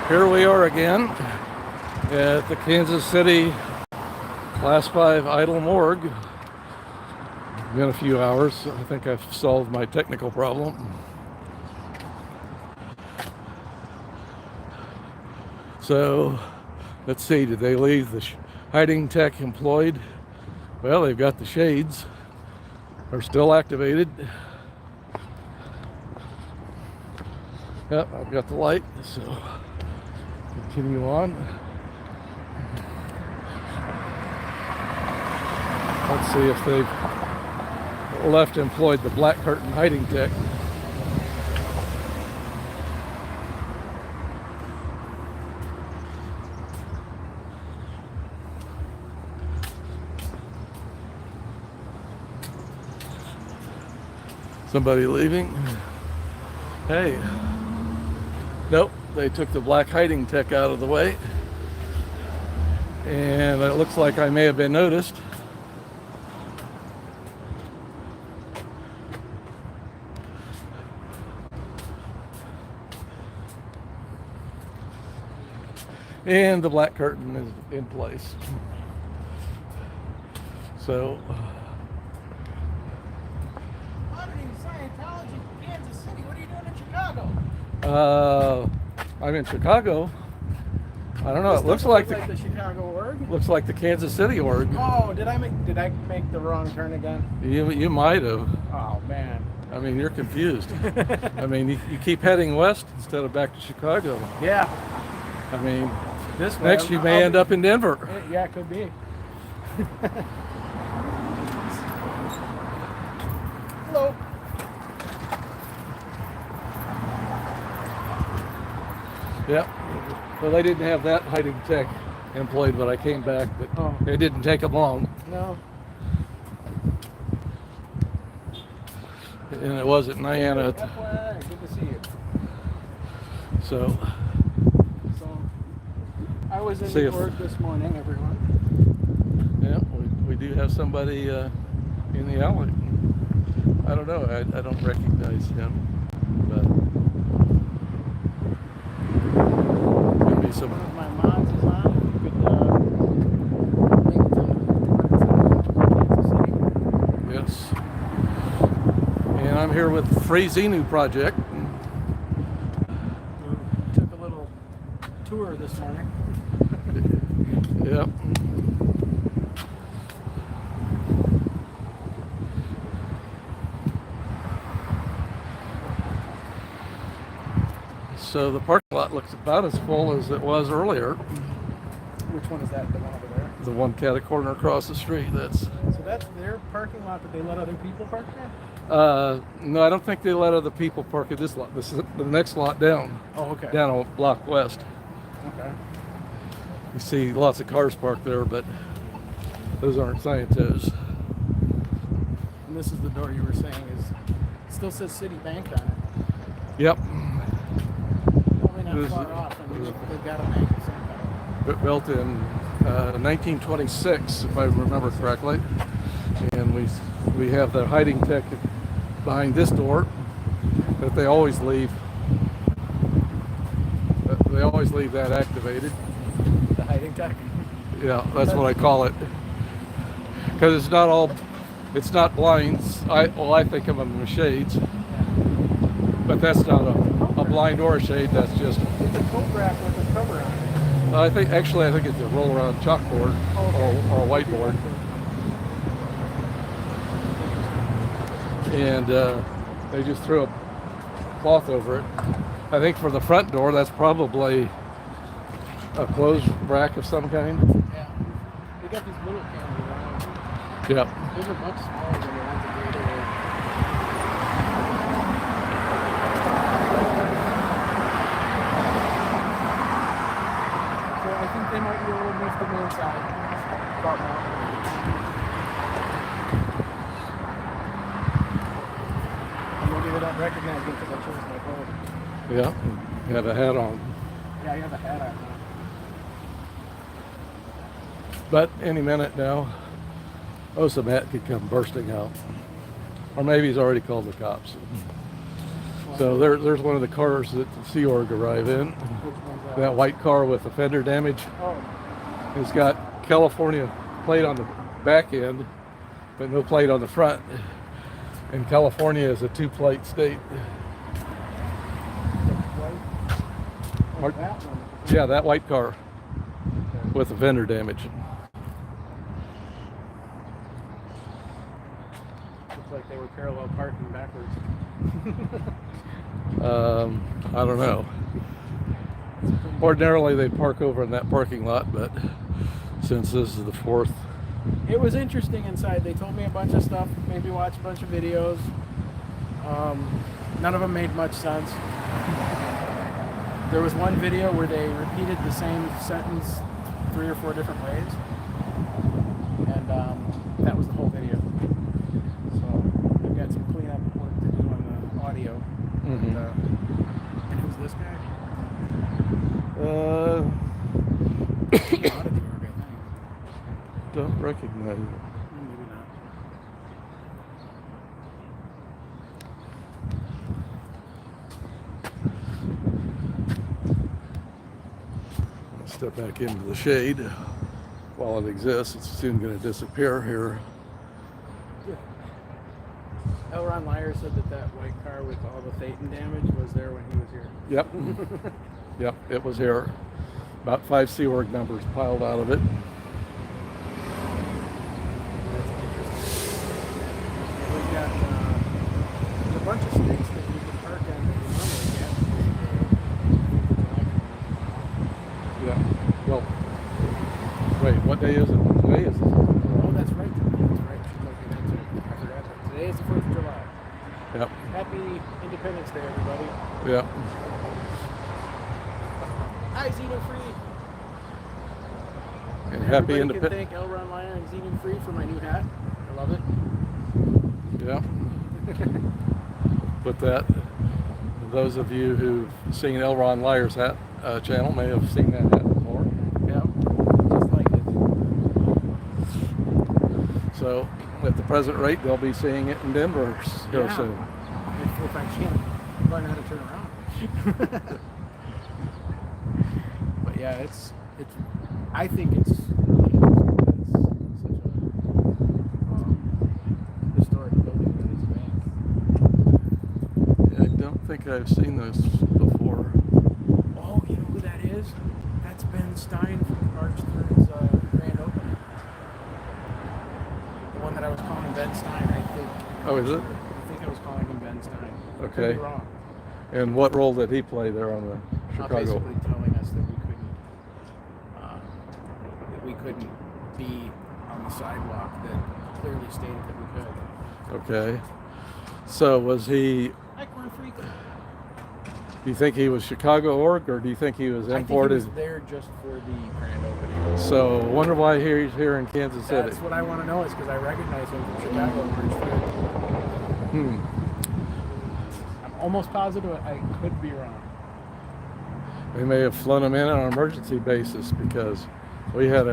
Here we are again at the Kansas City Class 5 idle morgue. Been a few hours. I think I've solved my technical problem. So, let's see, did they leave the hiding tech employed? Well, they've got the shades. They're still activated. Yep, I've got the light, so continue on. Let's see if they've left employed the black curtain hiding tech. Somebody leaving? Hey. Nope, they took the black hiding tech out of the way. And it looks like I may have been noticed. And the black curtain is in place. So. Scientology, Kansas City. What are you doing in Chicago? I'm in Chicago. I don't know. It looks like the Chicago org. Looks like the Kansas City org. Oh, did I make the wrong turn again? You might have. Oh man. I mean, you're confused. I mean, you keep heading west instead of back to Chicago. Yeah. I mean, this way, next you may end up in Denver. Yeah, it could be. Hello. Yep. Well, they didn't have that hiding tech employed when I came back, but it didn't take them long. No. And it was at Niana. Good to see you. So I was in the org this morning, everyone. Yeah, we do have somebody in the alley. I don't know. I don't recognize him, but maybe some. One of my mods is on. If you could link to Yes. And I'm here with the Free Xenu Project. We took a little tour this morning. Yep. So the parking lot looks about as full as it was earlier. Which one is that? The one over there? The one cat a corner across the street. So that's their parking lot, but they let other people park there? No, I don't think they let other people park at this lot. This is the next lot down. Oh, okay. Down on Block West. Okay. You see lots of cars parked there, but those aren't Scientos. And this is the door you were saying still says City Bank on it. Yep. Probably not far off, and they've got a bank of some kind. Built in 1926, if I remember correctly. And we have the hiding tech behind this door that they always leave. They always leave that activated. The hiding tech? Yeah, that's what I call it. Because it's not blinds. I think of them as shades. But that's not a blind or a shade. That's just. It's a coat rack with a cover on it. I think it's a roll-around chalkboard or a whiteboard. And they just threw a cloth over it. I think for the front door, that's probably a clothes rack of some kind. Yeah. They got these little cans around. Yeah. Those are much smaller than the ones that they do. So I think they might be a little mixed on the inside. About now. Maybe they don't recognize me because I chose my clothes. Yeah. You have a hat on. Yeah, you have a hat on now. But any minute now, OSA Matt could come bursting out. Or maybe he's already called the cops. Well, So there's one of the cars that the Sea Org arrive in. Which one's that? That white car with the fender damage. Oh, It's got California plate on the back end, but no plate on the front. And California is a 2-plate state. white. Oh, Pardon? that one. Yeah, that white car Okay. with the fender damage. Looks like they were parallel parking backwards. I don't know. Ordinarily they park over in that parking lot, but since this is the 4th, It was interesting inside. They told me a bunch of stuff, made me watch a bunch of videos. None of them made much sense. There was one video where they repeated the same sentence 3 or 4 different ways. And that was the whole video. So I've got some cleanup work to do on the audio. Mhm. And who's this guy? He out of the org, I think. don't recognize it. Maybe not. Step back into the shade while it exists. It's soon going to disappear here. L. Ron Lyer said that white car with all the Phaeton damage was there when he was here. Yep. Yep, it was here. About 5 Sea Org numbers piled out of it. That's interesting. We've got there's a bunch of states that you can park in that you normally can't. Yeah. Well, wait, what day is it? Today is the 4th of July. Oh, that's right. That's right. Should look at that too. I forgot that. Today is the 4th of July. Yep. Happy Independence Day, everybody. Yep. Hi, Xeno Free. And happy Everybody can Independence. thank L. Ron Lyer and Xeno Free for my new hat. I love it. Yeah. But that, those of you who've seen L. Ron Lyer's hat channel may have seen that hat before. Yeah, just like it. So at the present rate, they'll be seeing it in Denver here Yeah. soon. If I can learn how to turn around. But yeah, it's. I think it's really interesting that it's such a historic building that it's bank. I don't think I've seen this before. Oh, you know who that is? That's Ben Stein from March 3rd's grand opening. The one that I was calling Ben Stein, I think. Oh, is it? I think I was calling him Ben Stein. Could Okay. be wrong. And what role did he play there on the Chicago? Basically telling us that we couldn't be on the sidewalk that clearly stated that we could. Okay. So was he, Hi, Corn Freak. do you think he was Chicago org, or do you think he was I think he imported? was there just for the grand opening. So wonder why he's here in Kansas City. That's what I want to know, is because I recognize him from Chicago and Bridgeford. I'm almost positive I could be wrong. They may have flown him in on an emergency basis because we had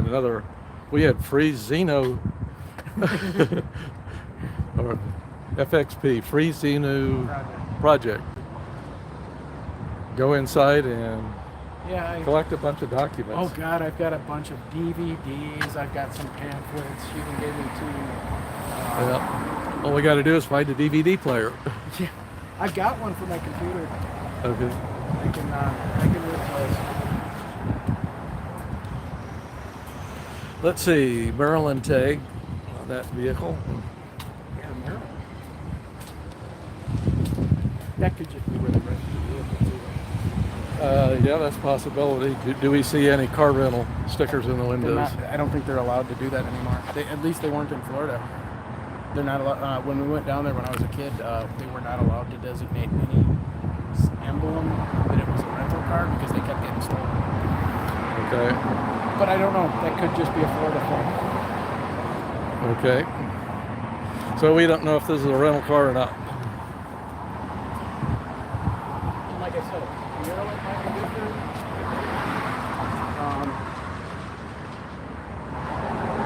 free Xeno or FXP, free Xeno project. Go inside and Yeah. collect a bunch of documents. Oh God, I've got a bunch of DVDs. I've got some pamphlets. You can give me 2. Yeah. All we got to do is find a DVD player. Yeah, I've got one for my computer. Okay. I can replace. Let's see, Maryland tag on that vehicle. Yeah, Maryland. That could just be where the rest of the vehicle too. Yeah, that's a possibility. Do we see any car rental stickers in the windows? I don't think they're allowed to do that anymore. At least they weren't in Florida. They're not allowed. When we went down there when I was a kid, they were not allowed to designate any emblem that it was a rental car because they kept getting stolen. Okay. But I don't know. That could just be a Florida thing. Okay. So we don't know if this is a rental car or not. And like I said, Maryland might be different.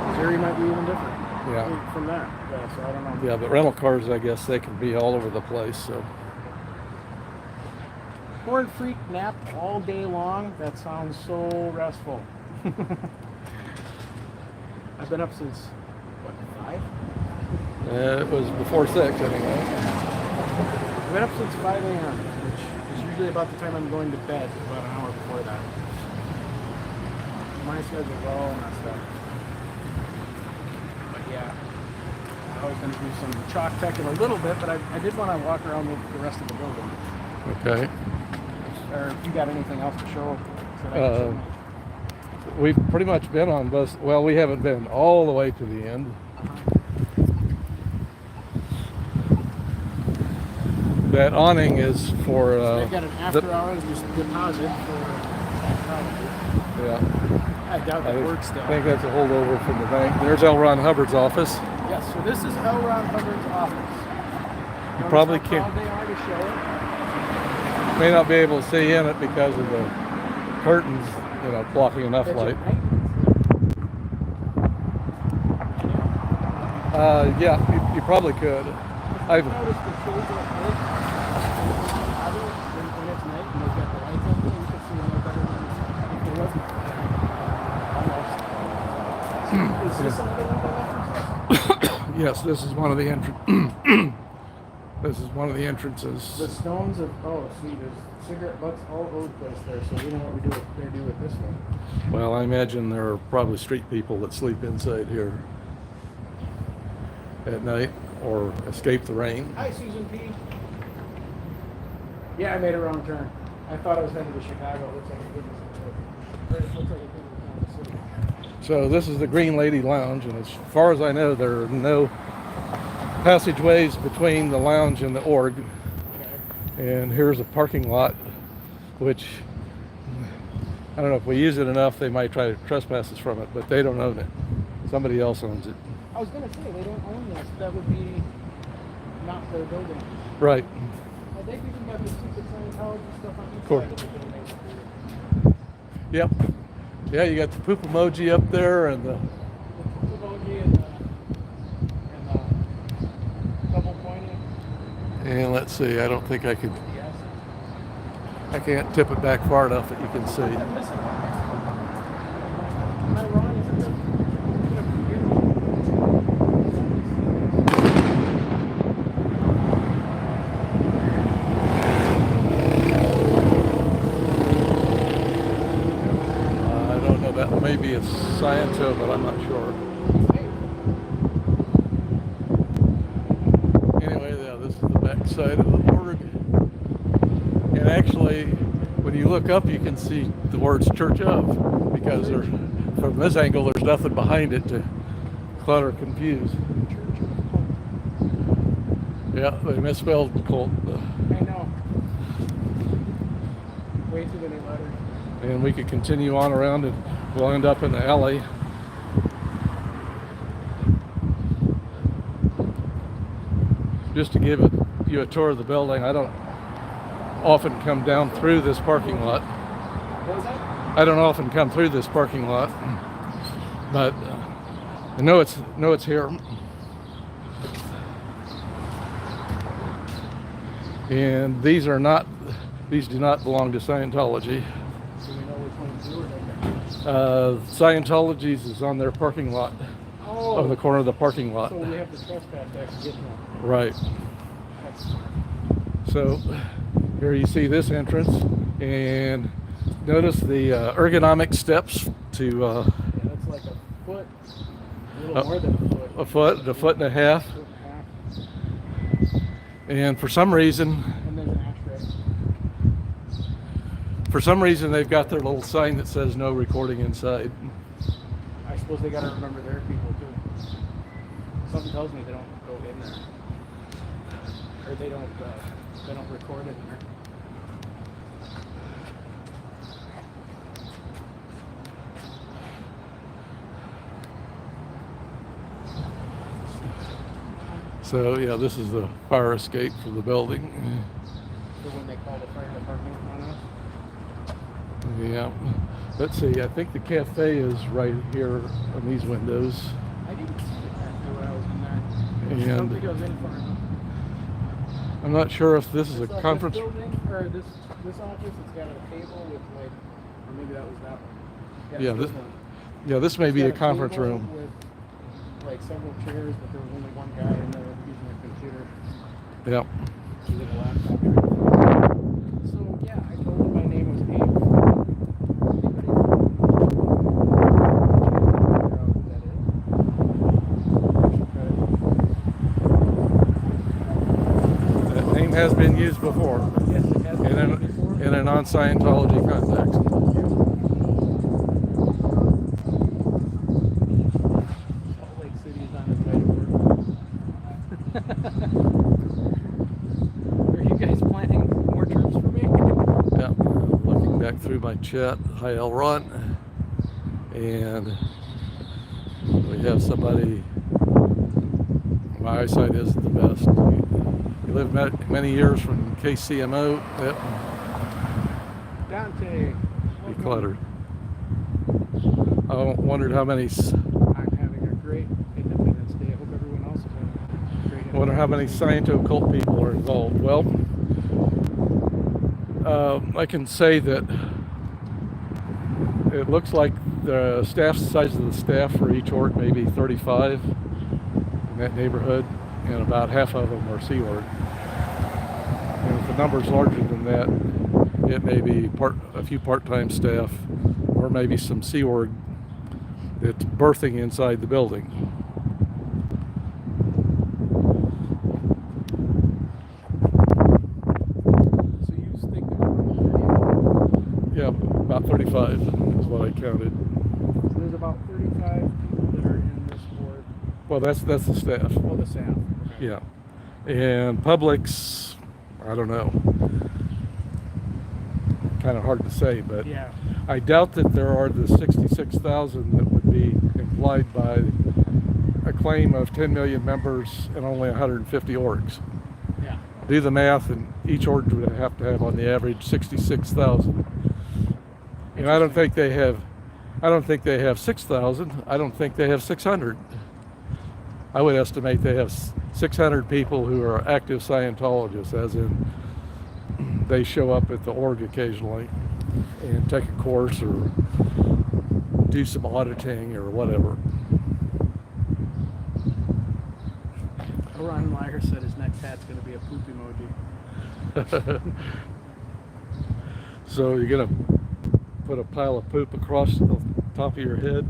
Missouri might be even different. Yeah. From that. Yeah, so I don't know. Yeah, but rental cars, I guess they can be all over the place. So Corn freak nap all day long. That sounds so restful. I've been up since, what, 5? It was before 6 anyway. I've been up since 5 a.m., which is usually about the time I'm going to bed, about an hour before that. My schedule's all messed up. But yeah, I was going to do some chalk tech in a little bit, but I did want to walk around the rest of the building. Okay. Or if you got anything else to show? We've pretty much been on both. Well, we haven't been all the way to the end. That awning is for. They've got an after-hours deposit for psychology. Yeah. I doubt that works still. I think that's a holdover from the bank. There's L. Ron Hubbard's office. Yes, so this is L. Ron Hubbard's office. You probably can't. can't. They are to show it. May not be able to see in it because of the curtains, blocking enough light. Yeah, you probably could. I've noticed the trees like this. When it's night and they've got the lights on, you can see them better than if it wasn't. Almost. Is this another one of the entrances? Yes, this is one of the This is one of the entrances. The stones of see, there's cigarette butts all over the place there. So we know what we're gonna do with this one. Well, I imagine there are probably street people that sleep inside here at night or escape the rain. Hi, Susan P. Yeah, I made a wrong turn. I thought I was headed to Chicago. It looks like a business. It looks like a business in the city. So this is the Green Lady Lounge, and as far as I know, there are no passageways between the lounge and the org. Okay. And here's a parking lot, which I don't know if we use it enough, they might try to trespass us from it, but they don't own it. Somebody else owns it. I was going to say, they don't own this. That would be not their building. Right. They've even got the stupid Scientology stuff on the Cool. side of the building. Yep. Yeah, you got the poop emoji up there and the poop emoji and the double pointing. And let's see, I don't think I could. I can't tip it back far enough that you can see. Am I wrong? I don't know, that may be a Sciento, but I'm not sure. Anyway, yeah, this is the back side of the org. And actually, when you look up, you can see the words Church of, because from this angle, there's nothing behind it to clutter confuse. Yeah, they misspelled cult. I know. Way too many letters. And we could continue on around and we'll end up in the alley. Just to give you a tour of the building, I don't often come down through this parking lot. What was that? I don't often come through this parking lot, but I know it's here. And these do not belong to Scientology. Do we know which ones do or don't? Scientology's is on their parking lot, on the corner of the parking lot. So we have the trespass tax to get to them. Right. So here you see this entrance, and notice the ergonomic steps to. Yeah, that's like a foot, a little more than a foot and a half. And for some reason, and there's an ashtray. They've got their little sign that says no recording inside. I suppose they got to remember their people too. Something tells me they don't go in there, or they don't record in there. So yeah, this is the fire escape for the building. So when they call the fire department on us? Yeah. Let's see, I think the cafe is right here on these windows. I didn't see the cafe when I was in there. I don't think I was in far enough. I'm not sure if this is a This conference. building, or this office, it's got a table with like, or maybe that was that one. Yeah, it's this, one. yeah, this may It's be got a conference table room. with like several chairs, but there was only one guy in there using a computer. Yeah. Using a laptop. So yeah, I told him my name was Abe. That name has been used before Yes, it has in been a, before. in a non-Scientology context. Salt Lake City is on its way to work. Are you guys planning more trips for me? Yeah, looking back through my chat, hi Elron, and we have somebody. My eyesight isn't the best. You lived many years from KCMO. Yep, Dante. decluttered. I wondered how many. I'm having a great Independence Day. I hope everyone else is having a great Wonder how many Sciento cult people are involved. Well, I can say that it looks like the staff size of the staff for each org may be 35 in that neighborhood, and about half of them are Sea Org. And if the number's larger than that, it may be a few part-time staff, or maybe some Sea Org that's birthing inside the building. So you think there were 30? Yeah, about 35 is what I counted. So there's about 35 people that are in this board. Well, that's the staff. Oh, the staff. Okay. Yeah, and Publix, I don't know. Kind of hard to say, but Yeah. I doubt that there are the 66,000 that would be implied by a claim of 10 million members and only 150 orgs. Yeah. Do the math, and each org would have to have on the average 66,000. And I don't think they have 6,000. I don't think they have 600. I would estimate they have 600 people who are active Scientologists, as in they show up at the org occasionally and take a course or do some auditing or whatever. Ron Meyer said his next hat's going to be a poop emoji. So you're gonna put a pile of poop across the top of your head,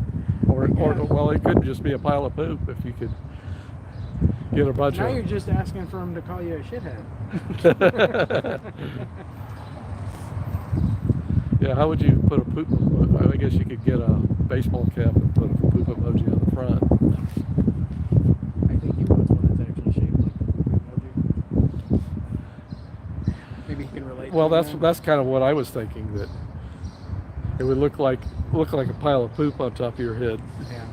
or well, it could just be a pile of poop if you could get a bunch Now of. you're just asking for him to call you a shithead. Yeah, how would you put a poop? I guess you could get a baseball cap and put a poop emoji on the front. I think he wants one that's actually shaped like a poop emoji. Maybe he can relate. Well, to that. that's kind of what I was thinking, that it would look like a pile of poop on top of your head. Yeah.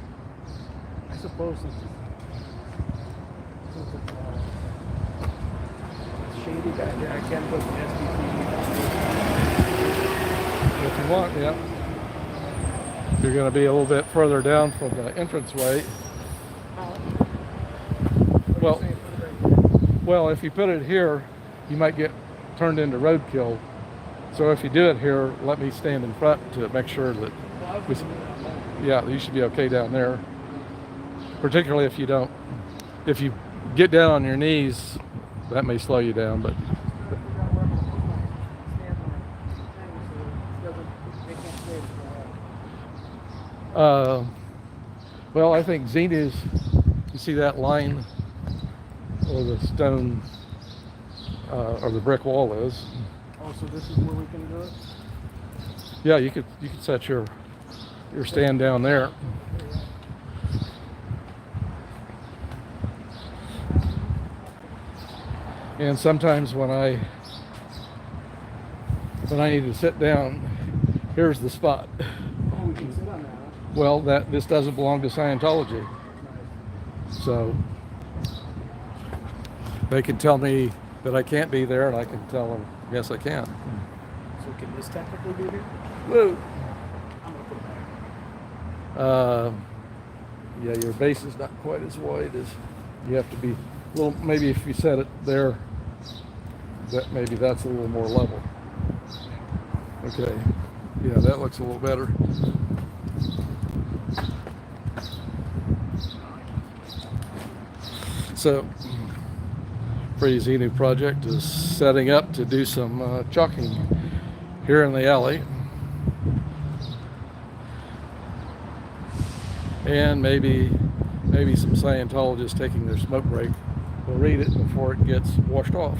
I suppose since it's shady back there, I can put the SPP. If you want, yeah. You're going to be a little bit further down from the entranceway. Well, well, if you put it here, you might get turned into roadkill. So if you do it here, let me stand in front to make sure that yeah, you should be okay down there. Particularly if you get down on your knees, that may slow you down, but well, I think Xena's, you see that line where the stone or the brick wall is. Oh, so this is where we can do it? Yeah, you could set your stand down there. And sometimes when I need to sit down, here's the spot. Oh, we can sit on that, huh? Well, this doesn't belong to Scientology, so they can tell me that I can't be there, and I can tell them yes, I can. So can this technically be here? Woo! I'm gonna put it back. Yeah, your base is not quite as wide as you have to be. Well, maybe if you set it there that maybe that's a little more level. Okay, yeah, that looks a little better. So, Free's new project is setting up to do some chalking here in the alley. And maybe some Scientologists taking their smoke break will read it before it gets washed off.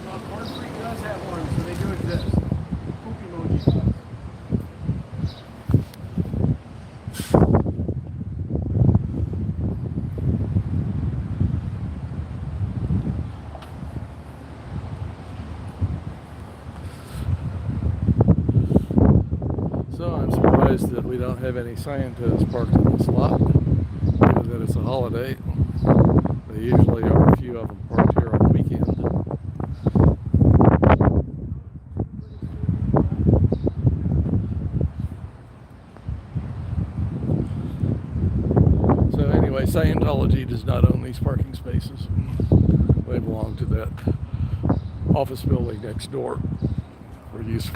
Well, Corn Creek does have one, so they do exist. Poop emoji does. So I'm surprised that we don't have any scientists parked in this lot, given that it's a holiday. There usually are a few of them parked here on the weekend. So anyway, Scientology does not own these parking spaces. They belong to that office building next door for use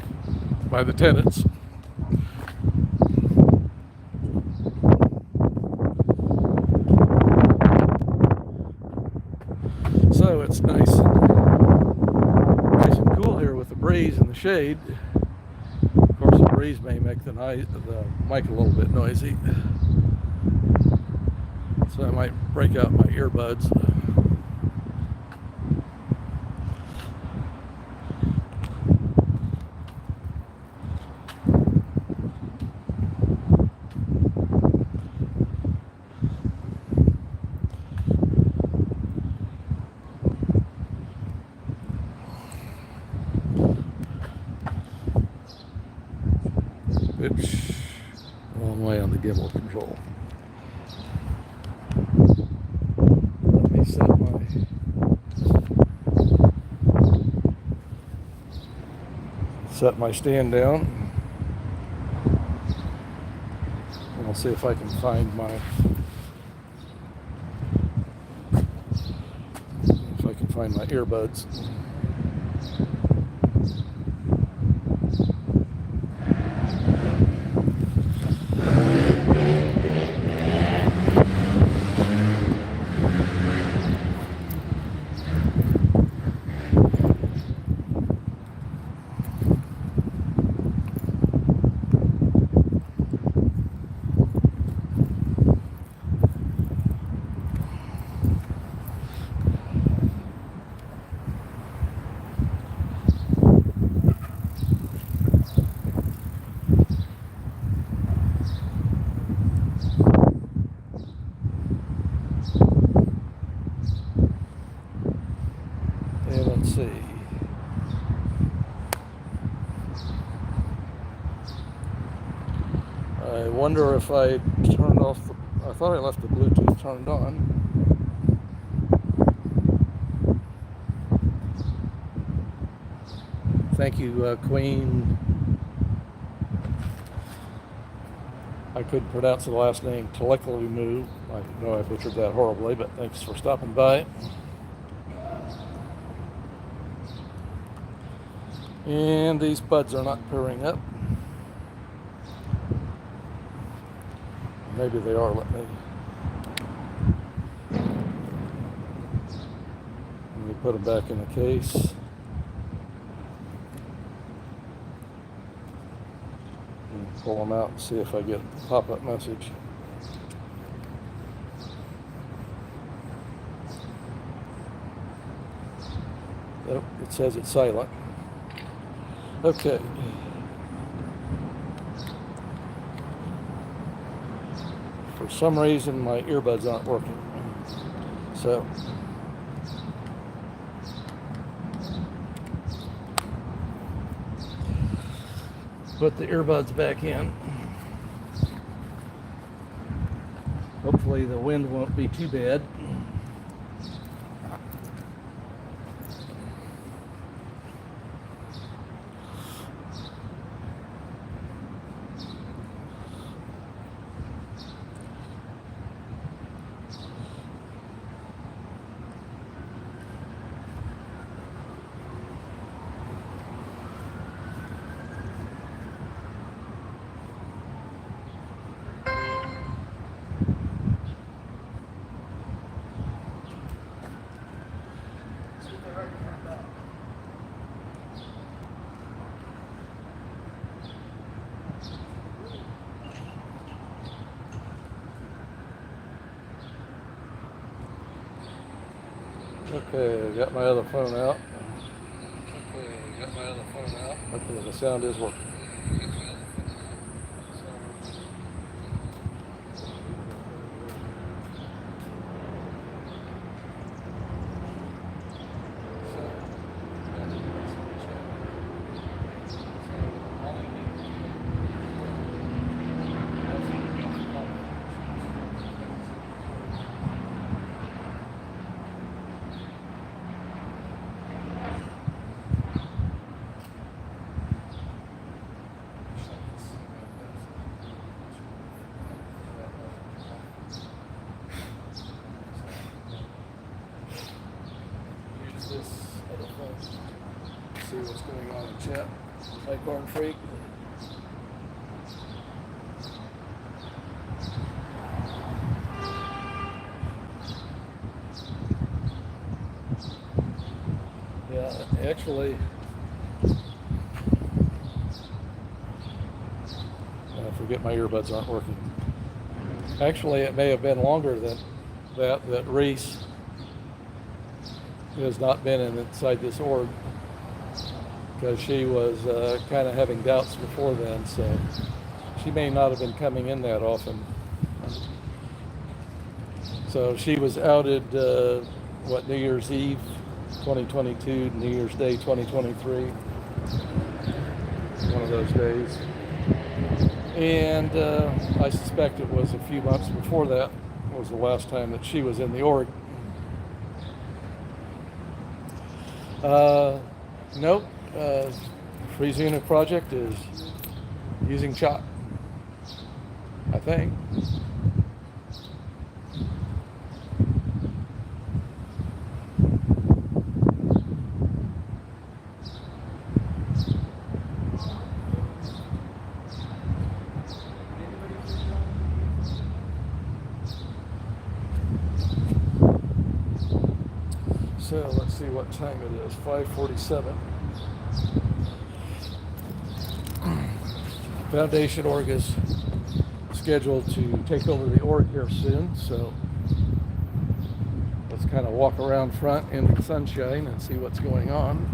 by the tenants. So it's nice and cool here with the breeze and the shade. Of course, the breeze may make the mic a little bit noisy, so I might break out my earbuds. Oops, wrong way on the gimbal control. Let me set my stand down. And I'll see if I can find my earbuds. And let's see. I wonder if I turned off I thought I left the Bluetooth turned on. Thank you, Queen. I couldn't pronounce the last name, Telekalimu. I know I butchered that horribly, but thanks for stopping by. And these buds are not pairing up. Maybe they are. Let me put them back in the case. And pull them out and see if I get a pop-up message. Nope, it says it's silent. Okay. For some reason, my earbuds aren't working. So, put the earbuds back in. Hopefully the wind won't be too bad. Okay, got my other phone out. Okay, the sound is working. This other phone. See what's going on in chat. Leghorn Freak. Yeah, actually, I forget my earbuds aren't working. Actually, it may have been longer than that Reese has not been inside this org, because she was kind of having doubts before then, so she may not have been coming in that often. So she was outed, New Year's Eve 2022, New Year's Day 2023, one of those days. And I suspect it was a few months before that was the last time that she was in the org. Nope. Freeze Unit project is using chalk, I think. So let's see what time it is, 5:47. Foundation org is scheduled to take over the org here soon, so let's kind of walk around front in the sunshine and see what's going on.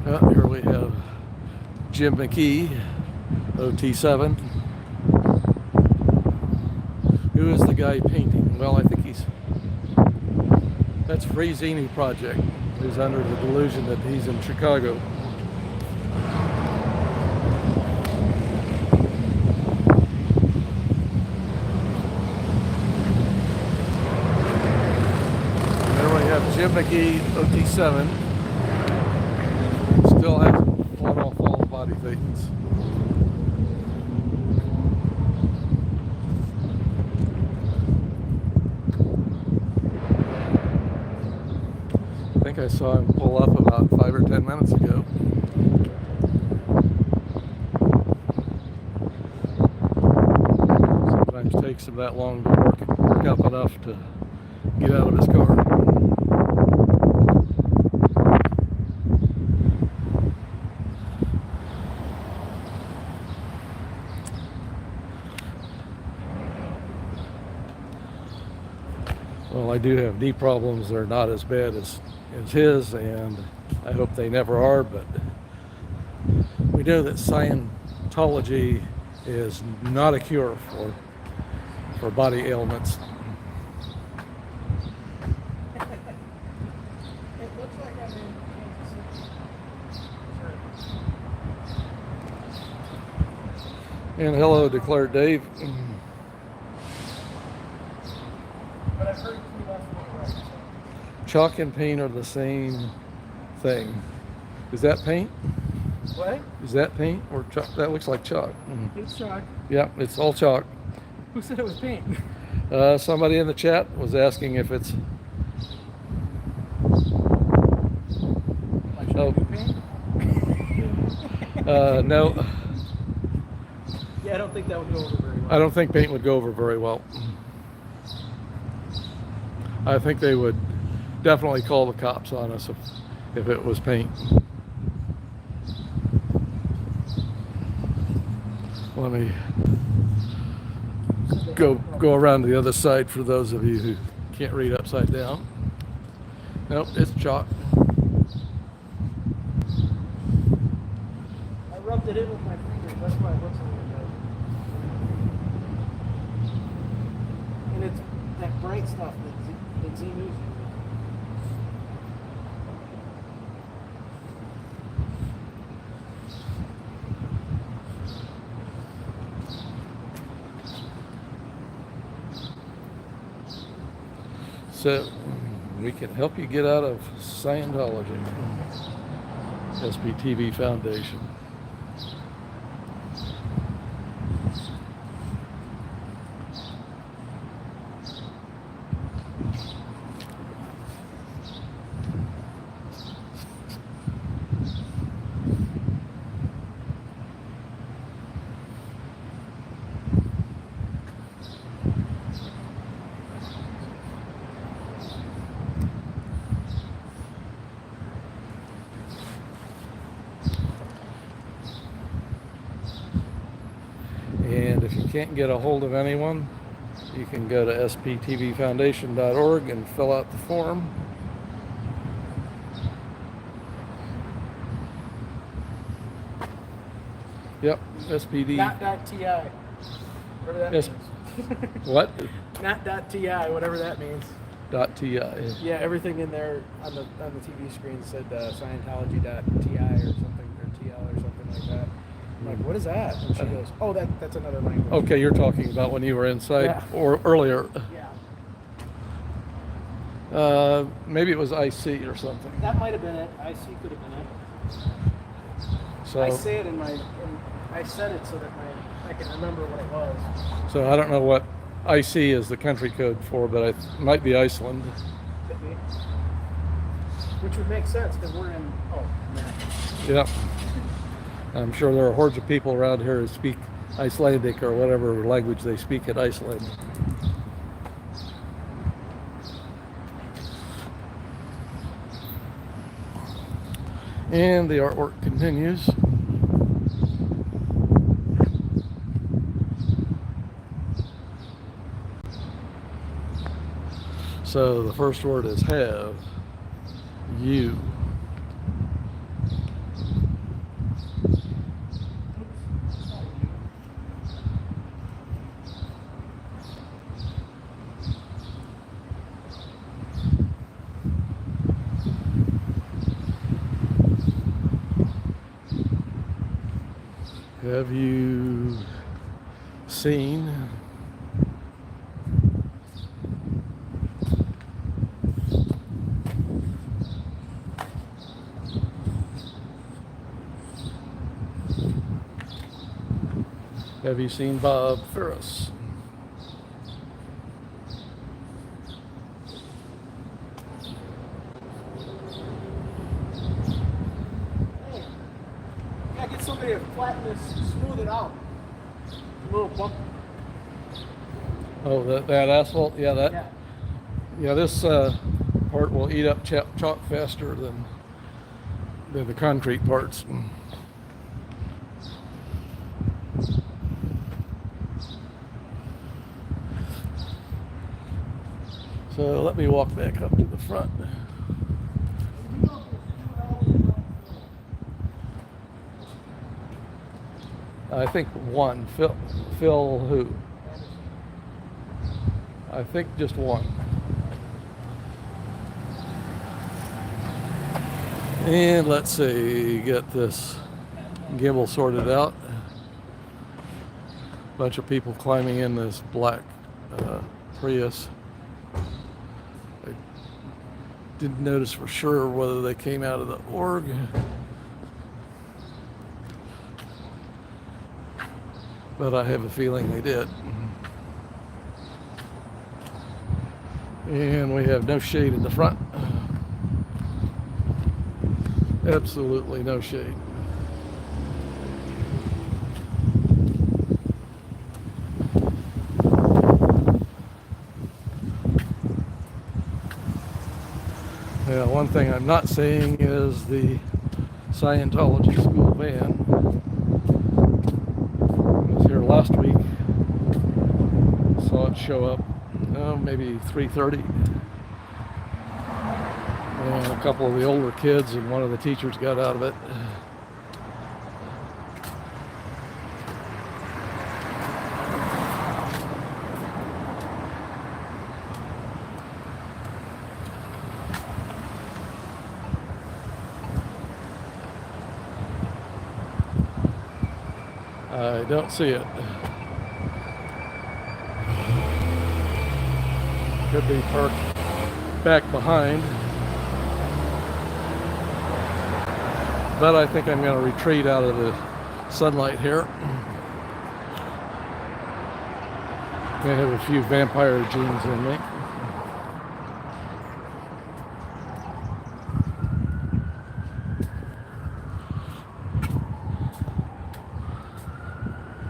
Here we have Jim McKee, OT7. Who is the guy painting? Well, I think that's Freezini Project, who's under the delusion that he's in Chicago. Jim McKee, OT7, still hasn't fought off all the body things. I think I saw him pull up about 5 or 10 minutes ago. Sometimes it takes him that long to work up enough to get out of his car. Well, I do have knee problems. They're not as bad as his, and I hope they never are, but we know that Scientology is not a cure for body ailments. It looks like I'm in Kansas City. And hello, declared Dave. But I've heard you left me right. Chalk and paint are the same thing. Is that paint? What? Is that paint or chalk? That looks like chalk. It's chalk. Yeah, it's all chalk. Who said it was paint? Somebody in the chat was asking if it's. Oh. Paint? No. Yeah, I don't think that would go over very well. I don't think paint would go over very well. I think they would definitely call the cops on us if it was paint. Let me go around to the other side for those of you who can't read upside down. Nope, it's chalk. I rubbed it in with my fingers. That's why it looks a little bit. And it's that bright stuff that Z uses. So we can help you get out of Scientology. SPTV Foundation. And if you can't get a hold of anyone, you can go to sptvfoundation.org and fill out the form. Yep, SPD. Not .ti. Whatever that Yes. means. What? Not .ti, whatever that means. .ti. Yeah, everything in there on the TV screen said Scientology.ti or something, or TL or something like that. I'm like, what is that? And she goes, oh, that's another language. Okay, you're talking about when you were inside Yeah. or earlier. Yeah. Maybe it was IC or something. That might have been it. IC could have been it. So I say it I said it so that I can remember what it was. So I don't know what IC is the country code for, but it might be Iceland. Could be. Which would make sense because we're in. Oh, man. Yeah. I'm sure there are hordes of people around here who speak Icelandic or whatever language they speak in Iceland. And the artwork continues. So the first word is have. You. Have you seen Bob Ferris? Gotta get somebody to flatten this, smooth it out. A little bump. Oh, that asphalt? Yeah, that. Yeah. Yeah, this part will eat up chalk faster than the concrete parts. So let me walk back up to the front. I think one. Phil who? I think just one. And let's see, get this gimbal sorted out. Bunch of people climbing in this black Prius. I didn't notice for sure whether they came out of the org. But I have a feeling they did. And we have no shade in the front. Absolutely no shade. Yeah, one thing I'm not seeing is the Scientology school van. I was here last week. Saw it show up, maybe 3:30. And a couple of the older kids and one of the teachers got out of it. I don't see it. Could be parked back behind. But I think I'm going to retreat out of the sunlight here. I have a few vampire genes in me.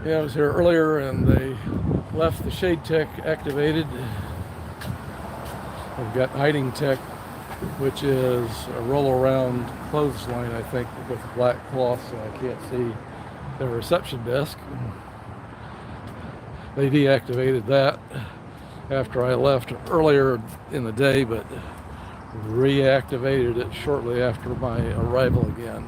Yeah, I was here earlier and they left the shade tech activated. I've got hiding tech, which is a roll around clothesline, I think, with black cloth, so I can't see the reception desk. They deactivated that after I left earlier in the day, but reactivated it shortly after my arrival again.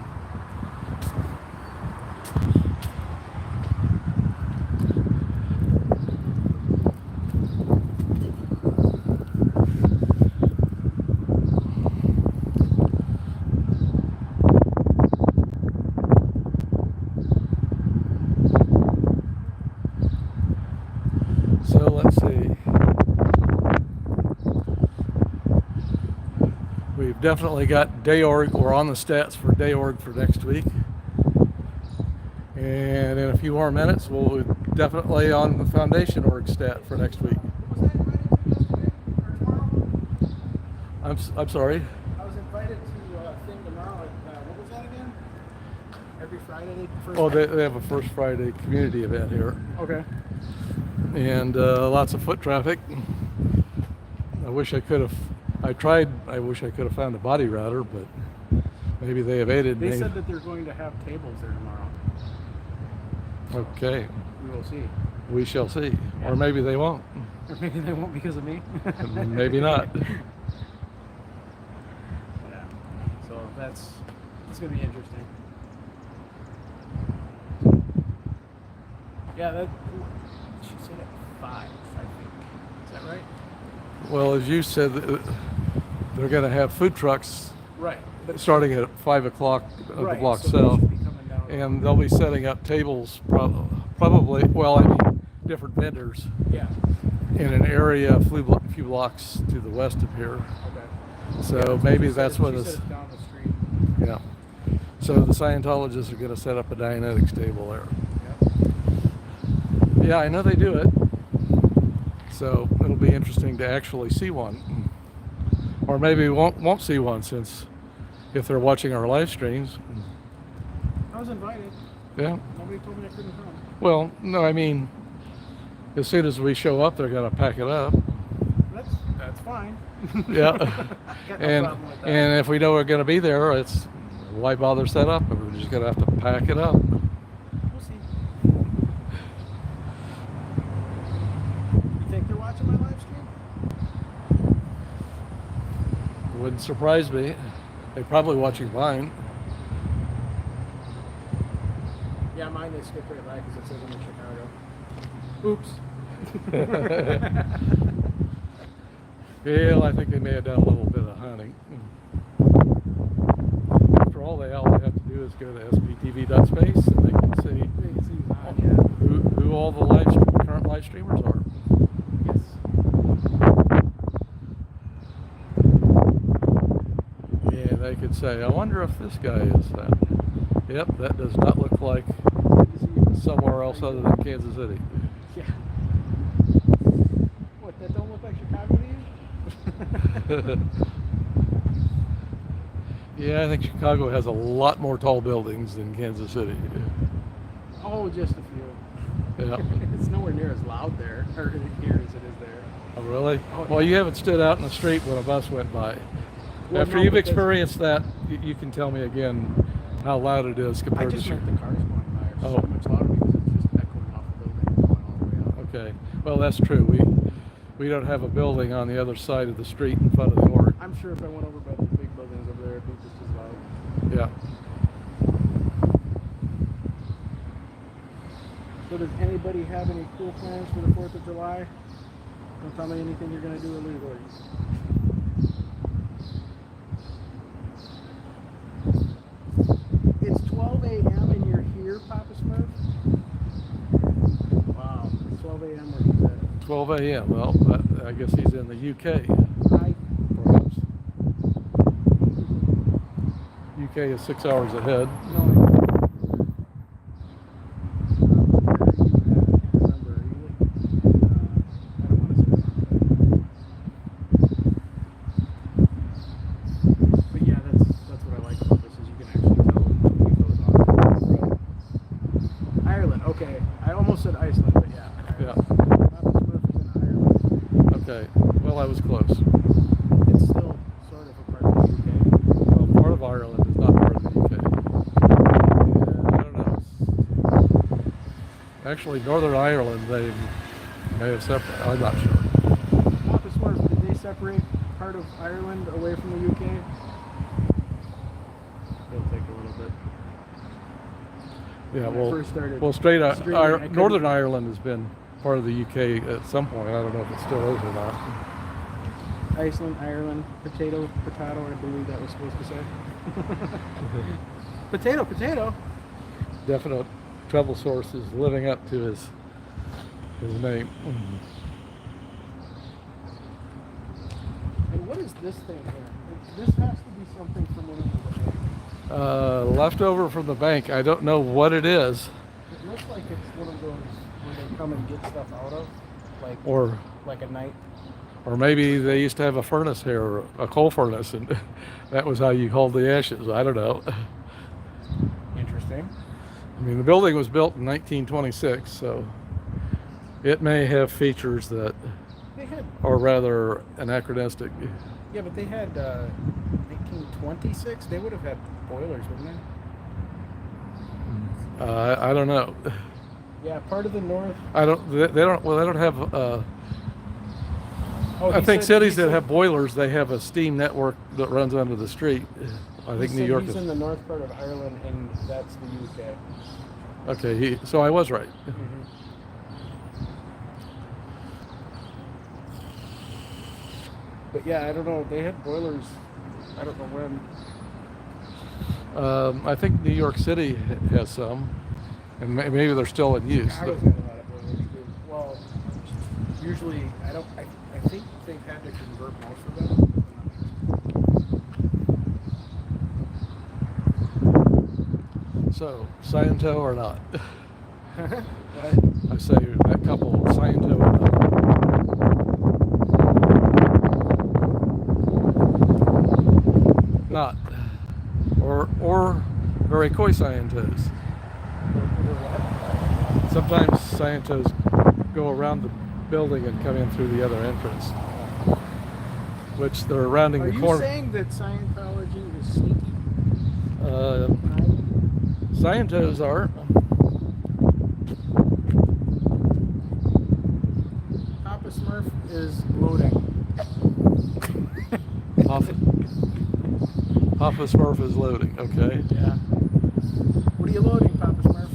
So let's see. We've definitely got day org. We're on the stats for day org for next week. And in a few more minutes, we'll definitely on the foundation org stat for next week. Was I invited to yesterday or tomorrow? I'm sorry. I was invited to a thing tomorrow. What was that again? Every Friday? Oh, they have a First Friday community event here. Okay. And lots of foot traffic. I wish I could have. I wish I could have found a body router, but maybe they evaded me. They said that they're going to have tables there tomorrow. Okay. We will see. We shall see. Yeah. Or maybe they won't. Or maybe they won't because of me. Maybe not. Yeah. So it's going to be interesting. Yeah, that she said at 5, I think. Is that right? Well, as you said, they're going to have food trucks Right. starting at 5 o'clock of the block so they south. should be coming down. And they'll be setting up tables probably, different vendors Yeah. in an area a few blocks to the west of here. Okay. So Yeah, maybe she that's said, what she is, said it's down the street. yeah. So the Scientologists are going to set up a Dianetics table there. Yep. Yeah, I know they do it. So it'll be interesting to actually see one. Or maybe we won't see one, since if they're watching our live streams. I was invited. Yeah. Nobody told me I couldn't come. Well, no, I mean, as soon as we show up, they're going to pack it up. That's fine. Yeah. Got no and problem with that. and if we know we're going to be there, it's why bother set up? We're just going to have to pack it up. We'll see. You think they're watching my live stream? Wouldn't surprise me. They're probably watching mine. Yeah, mine they skipped right by because it says I'm in Chicago. Oops. Yeah, I think they may have done a little bit of hunting. After all they have to do is go to sptv.space and they can see who all the current live streamers are. Yes. Yeah, they could say, I wonder if this guy is that. Yep, that does not look like somewhere else other than Kansas City. Yeah. What, that don't look like Chicago to you? Yeah, I think Chicago has a lot more tall buildings than Kansas City. Oh, just a few. Yeah. It's nowhere near as loud there, or here as it is there. Oh, really? Oh, Well, yeah. you haven't stood out in the street when a bus went by. Well, After no, you've because experienced that, you can tell me again how loud it is I compared just to. meant the cars going by are Oh. so much louder because it's just echoing off the building and going all the way up. Okay, well that's true. We don't have a building on the other side of the street in front of the org. I'm sure if I went over by the big buildings over there, it'd be just as loud. Yeah. So does anybody have any cool plans for the 4th of July? Don't tell me anything you're going to do illegally. It's 12 a.m. and you're here, Papa Smurf? Wow, it's 12 a.m. where he's at. 12 a.m. Well, I guess he's in the UK. Hi. Perhaps. UK is 6 hours ahead. No, but yeah, that's what I like about this is you can actually tell when he goes on. Ireland, okay. I almost said Iceland, but yeah. Yeah. Papa Smurf is in Ireland. Okay. Well, I was close. It's still sort of a part of the UK. Well, part of Ireland is not part of the UK. Yeah, I don't know. Actually, Northern Ireland, they may have separated. I'm not sure. Papa Smurf, did they separate part of Ireland away from the UK? It'll take a little bit. Yeah. When I first started Well, streaming, I couldn't- Northern Ireland has been part of the UK at some point. I don't know if it still is or not. Iceland, Ireland, potato, I believe that was supposed to say. Potato. Definite trouble source is living up to his name. And what is this thing here? This has to be something from one of the bank. Leftover from the bank. I don't know what it is, It looks like it's one of those where they come and get stuff out of, or like a night. maybe they used to have a furnace here, a coal furnace, and that was how you hauled the ashes. I don't know. Interesting. I mean, the building was built in 1926, so it may have features that They had, are rather anachronistic. yeah, but they had 1926. They would have had boilers, wouldn't they? I don't know. Yeah, part of the north. I don't. They don't. Well, they don't have. Oh, I he think said- cities he that said- have boilers, they have a steam network that runs under the street. I he think New said York he's is. in the north part of Ireland, and that's the UK. Okay, so I was right. But yeah, I don't know. They had boilers. I don't know when. I think New York City has some, and maybe they're still in use. I was thinking about it boilers too. Well, usually I don't. I think they've had to convert most of them. So, Sciento or not? But I say that couple, Sciento or not. Not. Or very coy Scientos. Sometimes Scientos go around the building and come in through the other entrance, which they're rounding are the you corner. saying that Scientology is sneaky? Scientos are. Papa Smurf is loading. Papa Smurf is loading, okay? Yeah. What are you loading, Papa Smurf?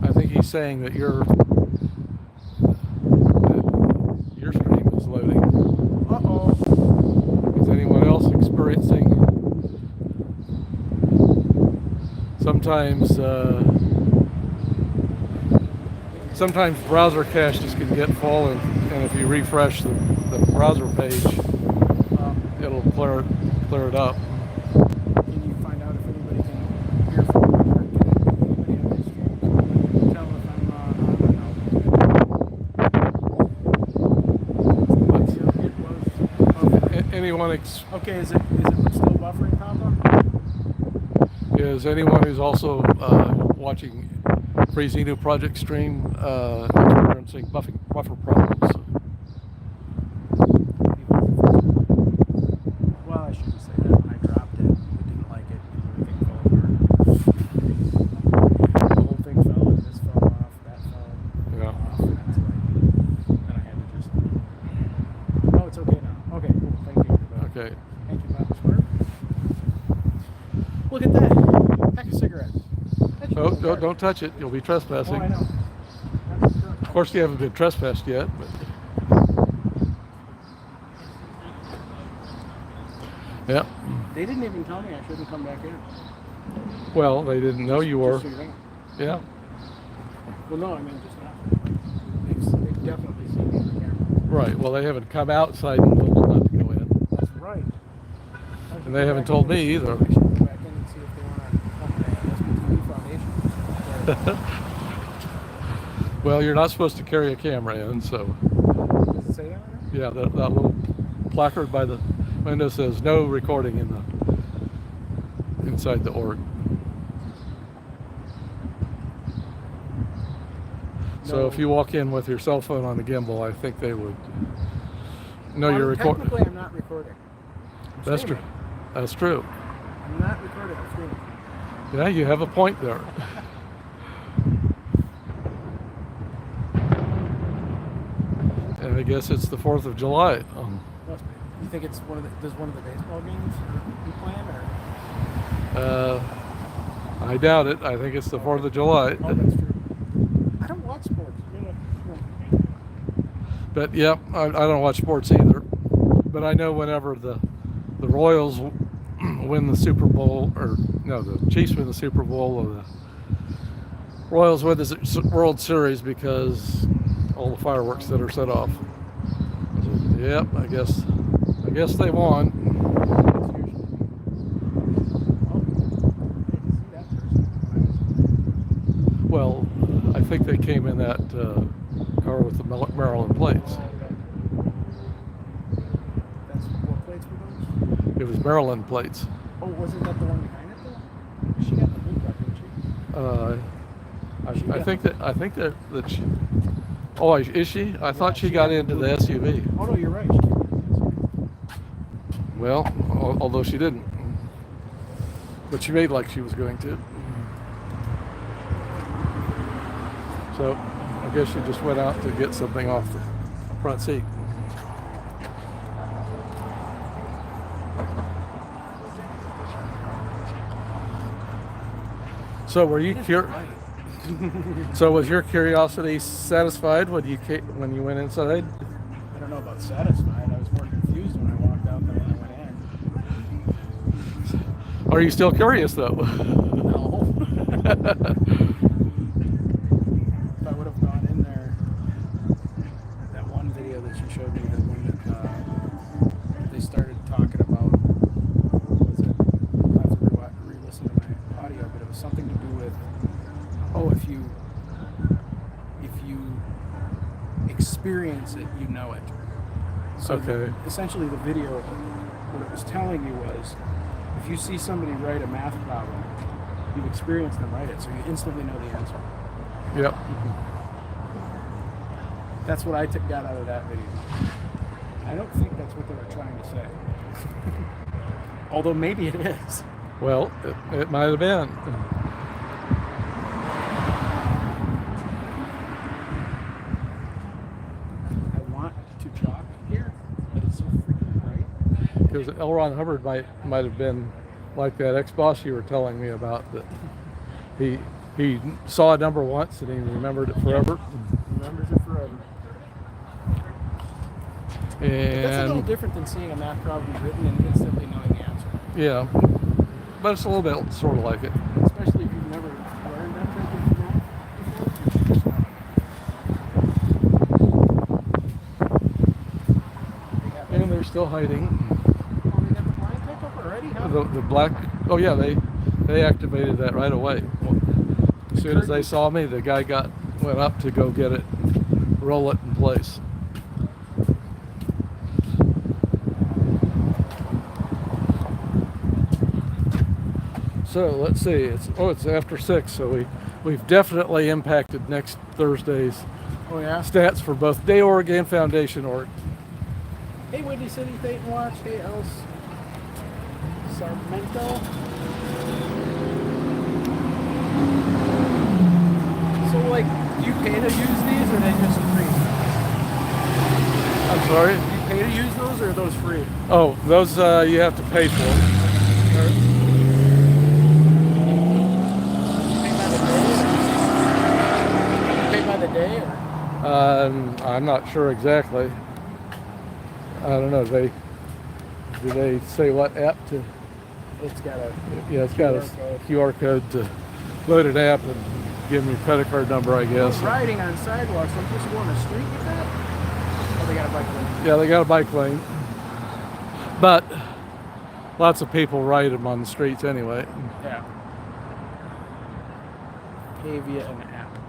I think he's saying that your stream is loading. Uh-oh. Is anyone else experiencing? Sometimes browser caches can get full, and if you refresh the browser page, it'll clear it up. Can you find out if anybody can hear from me or can anybody on this stream? Tell if I'm on or no. Anyone Okay, is it still buffering, Papa? is anyone who's also watching Free Xenu Project stream experiencing buffer problems? Well, I shouldn't say that when I drive. Look at that. Pack of cigarettes. Oh, don't touch it. You'll be trespassing. Oh, I know. Of course, you haven't been trespassed yet. But... Yeah. They didn't even tell me I shouldn't come back in. Well, they didn't know you were. Just so you know. Yeah. Well, no, I mean, just not. They've definitely seen me on the camera. Right. Well, they haven't come outside and told them not to go in. That's right. And they haven't told me either. I should go back in and see if they want to help the SBTV Foundation. Well, you're not supposed to carry a camera in, so. Does it say that? Yeah, that little placard by the window says no recording in the inside the org. So No. if you walk in with your cell phone on the gimbal, I think they would know you're recording. Technically, I'm not recording. That's true. That's true. I'm not recording. I'm streaming. Yeah, you have a point there. And I guess it's the 4th of July. Must be. You think it's does one of the baseball games you playing, or? I doubt it. I think it's the 4th of July. Oh, that's true. I don't watch sports. But yeah, I don't watch sports either. But I know whenever the Royals win the Super Bowl, or no, the Chiefs win the Super Bowl, or the Royals win the World Series, because all the fireworks that are set off. Yep, I guess they won. Well, I think they came in that car with the Maryland plates. That's what plates were those? It was Maryland plates. Oh, wasn't that the one behind it though? She got the blue truck, didn't she? I think that she. Oh, is she? I thought she got into the SUV. Oh no, you're right. Well, although she didn't. But she made like she was going to. So I guess she just went out to get something off the front seat. So were you So was your curiosity satisfied when you went inside? I don't know about satisfied. I was more confused when I walked out than when I went in. Are you still curious though? No. If I would have gone in there, that one video that you showed me, the one that they started talking about, what was it? I'll have to re-listen to my audio, but it was something to do with, if you experience it, you know it. So Okay. Essentially the video, what it was telling you was, if you see somebody write a math problem, you've experienced them write it, so you instantly know the answer. Yep. That's what I got out of that video. I don't think that's what they were trying to say. Although maybe it is. Well, it might have been. I want to jog here, but it's so freaking bright. Because L. Ron Hubbard might have been like that ex-boss you were telling me about, that he saw a number once and he remembered it forever. Remembers it forever. But that's a little And different than seeing a math problem written and instantly knowing the answer. yeah, but it's a little bit sort of like it. Especially if you've never learned that type of math before. And they're still hiding. Oh, they got the blind type up already, huh? The black. Oh yeah, they activated that right away. As soon as they saw me, the guy went up to go get it, roll it in place. So let's see. It's after 6, so we've definitely impacted next Thursday's Oh yeah. stats for both day org and foundation org. Hey, Windy City Dayton Watch. Hey, Els Sarmento. So, like, do you pay to use these, or are they just free? I'm sorry. Do you pay to use those, or are those free? Oh, those you have to pay for. I'm not sure exactly. I don't know. Do they say what app to? It's got a Yeah, it's got a QR code to load an app and give them your credit card number, I guess. Riding on sidewalks. I'm just going to street with that. Oh, they got a bike lane. Yeah, they got a bike lane, but lots of people ride them on the streets anyway. Yeah. Pay via an app.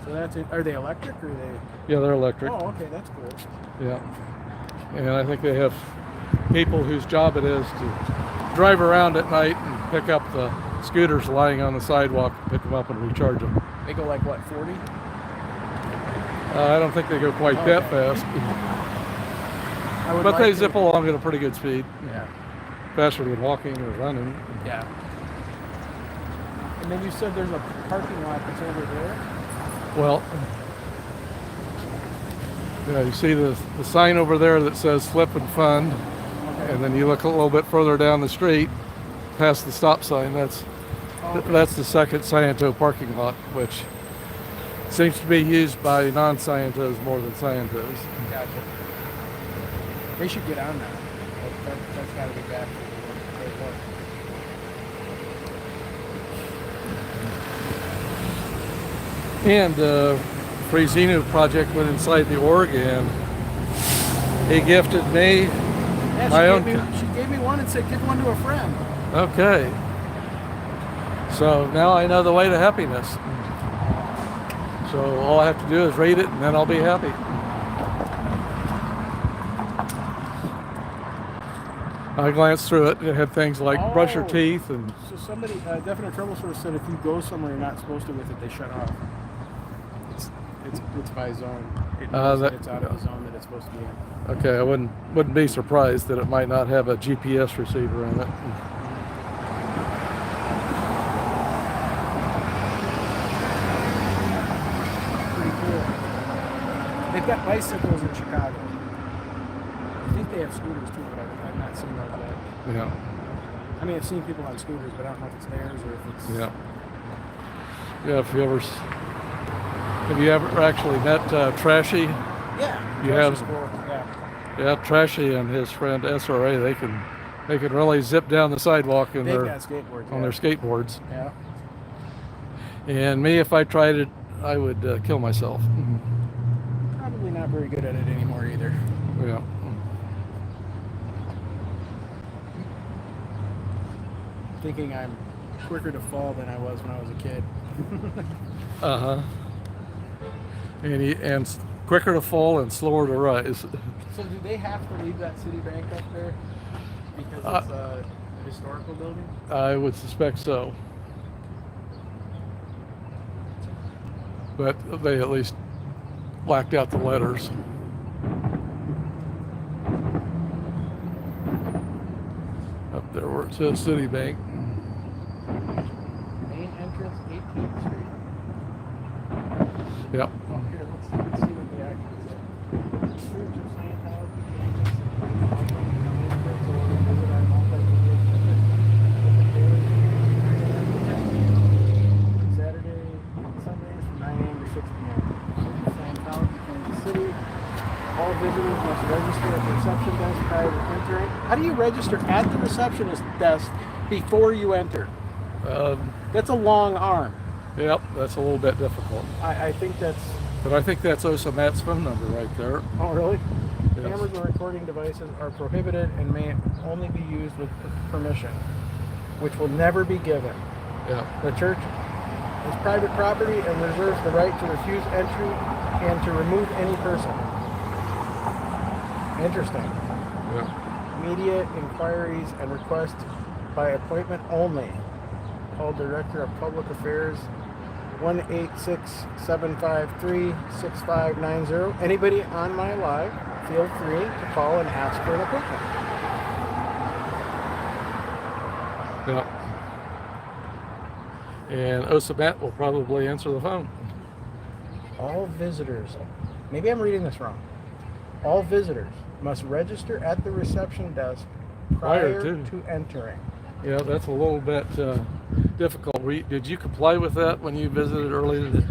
So that's it. Are they electric or are they? Yeah, they're electric. Oh, okay, that's cool. Yeah, and I think they have people whose job it is to drive around at night and pick up the scooters lying on the sidewalk, pick them up and recharge them. They go like what, 40? I don't think they go quite that fast, but they zip along at a pretty good speed. Yeah. Faster than walking or running. Yeah. And then you said there's a parking lot that's over there? Well, yeah, you see the sign over there that says Slip and Fund, Okay. and then you look a little bit further down the street, past the stop sign. That's the second Sciento parking lot, which seems to be used by non-Scientos more than Scientos. Gotcha. They should get on that. That's got to be back. And Frazino project went inside the Oregon. He gifted me Yeah, my own. she gave me one and said, give one to a friend. Okay. So now I know the way to happiness. So all I have to do is read it and then I'll be happy. I glanced through it. It had things like brush your teeth and... So somebody, Definite Trouble Source said if you go somewhere you're not supposed to with it, they shut off. It's by zone. It knows that it's out of the zone that it's supposed to be in. Okay, I wouldn't be surprised that it might not have a GPS receiver in it. Pretty cool. They've got bicycles in Chicago. I think they have scooters too, but I've not seen those yet. Yeah. I mean, I've seen people on scooters, but I don't know if it's theirs or if it's... Yeah. Yeah, have you ever actually met Trashy? Yeah. You have? Cool. Yeah. Yeah, Trashy and his friend SRA, they can really zip down the sidewalk in They've got skateboards. on their skateboards. Yeah. And me, if I tried it, I would kill myself. Probably not very good at it anymore either. Yeah. Thinking I'm quicker to fall than I was when I was a kid. Uh-huh. And quicker to fall and slower to rise. So do they have to leave that city bank up there because it's a historical building? I would suspect so. But they at least blacked out the letters. Up there where it says Citibank. Main entrance, 18th Street. Yep. Oh, here, let's see what they actually say. Church of Scientology campus. Visit our Saturday, Sundays from 9 a.m. to 6 p.m. Scientology, Kansas City. All visitors must register at the reception desk prior to entering. How do you register at the receptionist desk before you enter? That's a long arm. Yep, that's a little bit difficult. I think that's... But I think that's OSA Matt's phone number right there. Oh, really? Yes. Cameras and recording devices are prohibited and may only be used with permission, which will never be given. Yeah. The church is private property and reserves the right to refuse entry and to remove any person. Interesting. Yeah. Media inquiries and requests by appointment only. Call Director of Public Affairs 1-866-753-6590. Anybody on my live, feel free to call and ask for an appointment. Yeah. And OSA Matt will probably answer the phone. All visitors, maybe I'm reading this wrong. All visitors must register at the reception desk prior to entering. Yeah, that's a little bit difficult. Did you comply with that when you visited earlier?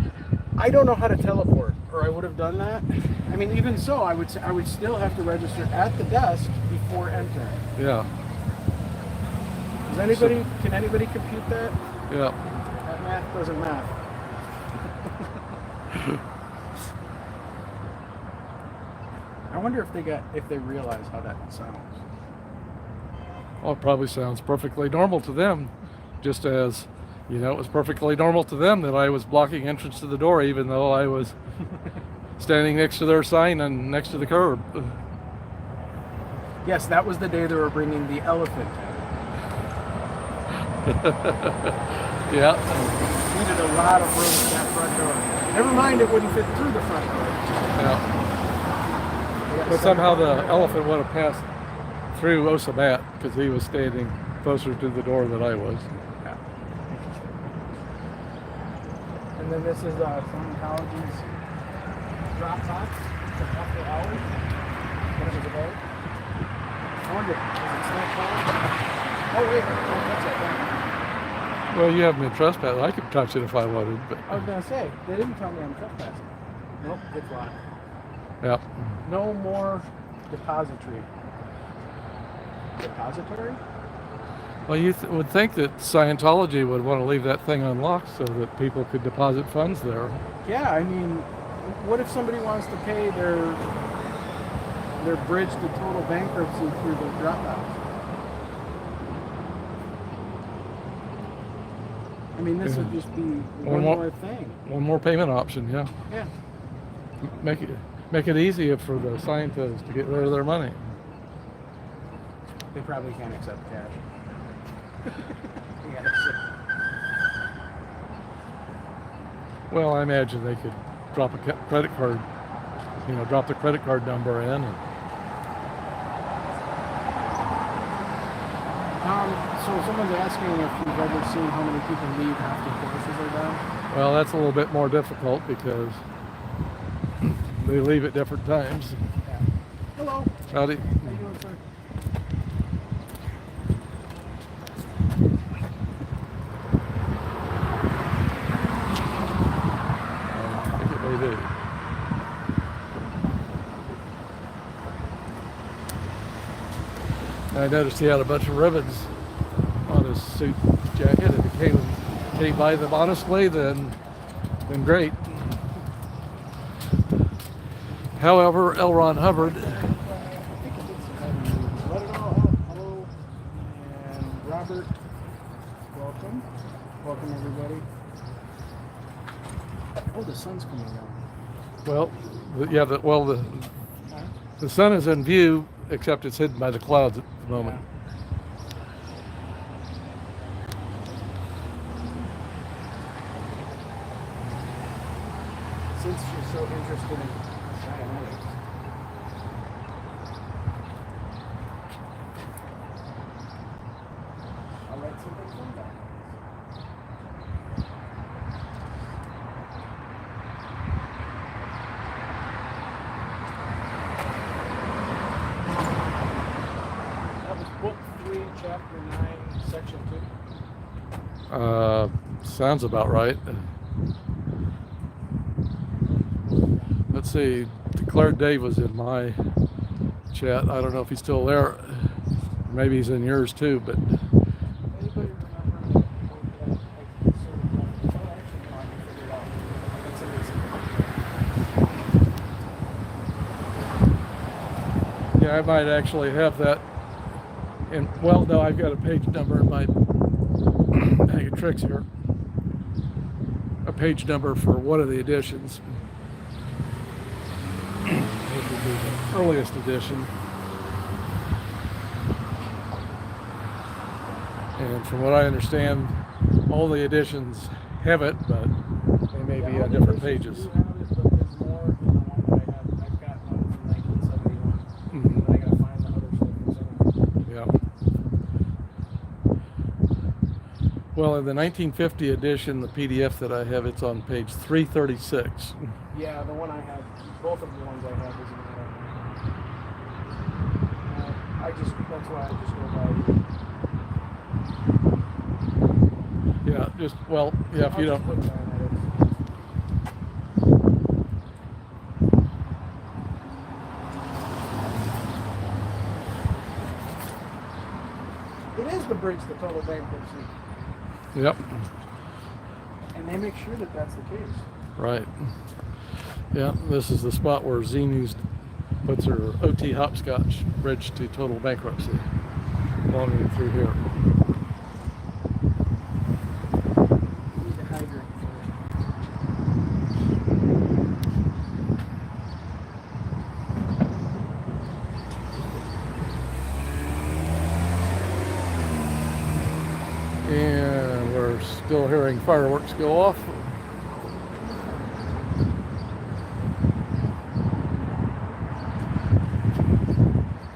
I don't know how to teleport, or I would have done that. I mean, even so, I would still have to register at the desk before entering. Yeah. Can anybody compute that? Yeah. That math doesn't math. I wonder if they realize how that sounds. Well, it probably sounds perfectly normal to them, just as, it was perfectly normal to them that I was blocking entrance to the door, even though I was standing next to their sign and next to the curb. Yes, that was the day they were bringing the elephant. Yeah. Needed a lot of room in that front door. Never mind, it wouldn't fit through the front door. Yeah. But somehow the elephant would have passed through OSA Matt because he was standing closer to the door than I was. Yeah. And then this is Scientology's drop box after hours. When it was about. I wonder, is it still closed? Oh wait, that's it. Well, you haven't been trespassing. I could touch it if I wanted, but I was gonna say they didn't tell me I'm trespassing. Nope, it's locked. yeah. No more depository. Depository? Well, you would think that Scientology would want to leave that thing unlocked so that people could deposit funds there. Yeah, I mean, what if somebody wants to pay their bridge to total bankruptcy through the Dropbox? I mean, this would just be one more thing. One more payment option, yeah. Yeah. Make it easier for the scientists to get rid of their money. They probably can't accept cash. Yeah, Well, I imagine they could drop a credit card, drop the credit card number in. So someone's asking if you've ever seen how many people leave after courses are done. Well, that's a little bit more difficult because they leave at different times. Yeah. Hello. Howdy. How you doing, sir? I think it may be. I noticed he had a bunch of ribbons on his suit jacket. If he came by them honestly, then great. However, L. Ron Hubbard. Let it all out. Hello. And Robert, welcome. Welcome, everybody. Oh, the sun's coming down. Well, the sun is in view, except it's hidden by the clouds at the moment. Since you're so interested in cymatics, I'll let somebody come back. That was book 3, chapter 9, section 2. Sounds about right. Let's see, Declared Dave was in my chat. I don't know if he's still there. Maybe he's in yours too, but Anybody remember yeah, I might actually have that. And well, no, I've got a page number in my bag of tricks here. A page number for one of the editions. This would be the earliest edition. And from what I understand, all the editions have it, but they may be on different pages. There's more than the one that I have. I've got one from 1971. Mhm. But I gotta find the other stuff. Yeah. Well, in the 1950 edition, the PDF that I have, it's on page 336. Yeah, the one I have, both of the ones I have is in there. That's why I just go by. Yeah, just, well, yeah, if you I'll just don't, put down that it is the bridge to total bankruptcy. yep, And they make sure that that's the case. right. Yeah, this is the spot where Z News puts her OT hopscotch bridge to total bankruptcy, longing through here. Need to hydrate first. And we're still hearing fireworks go off.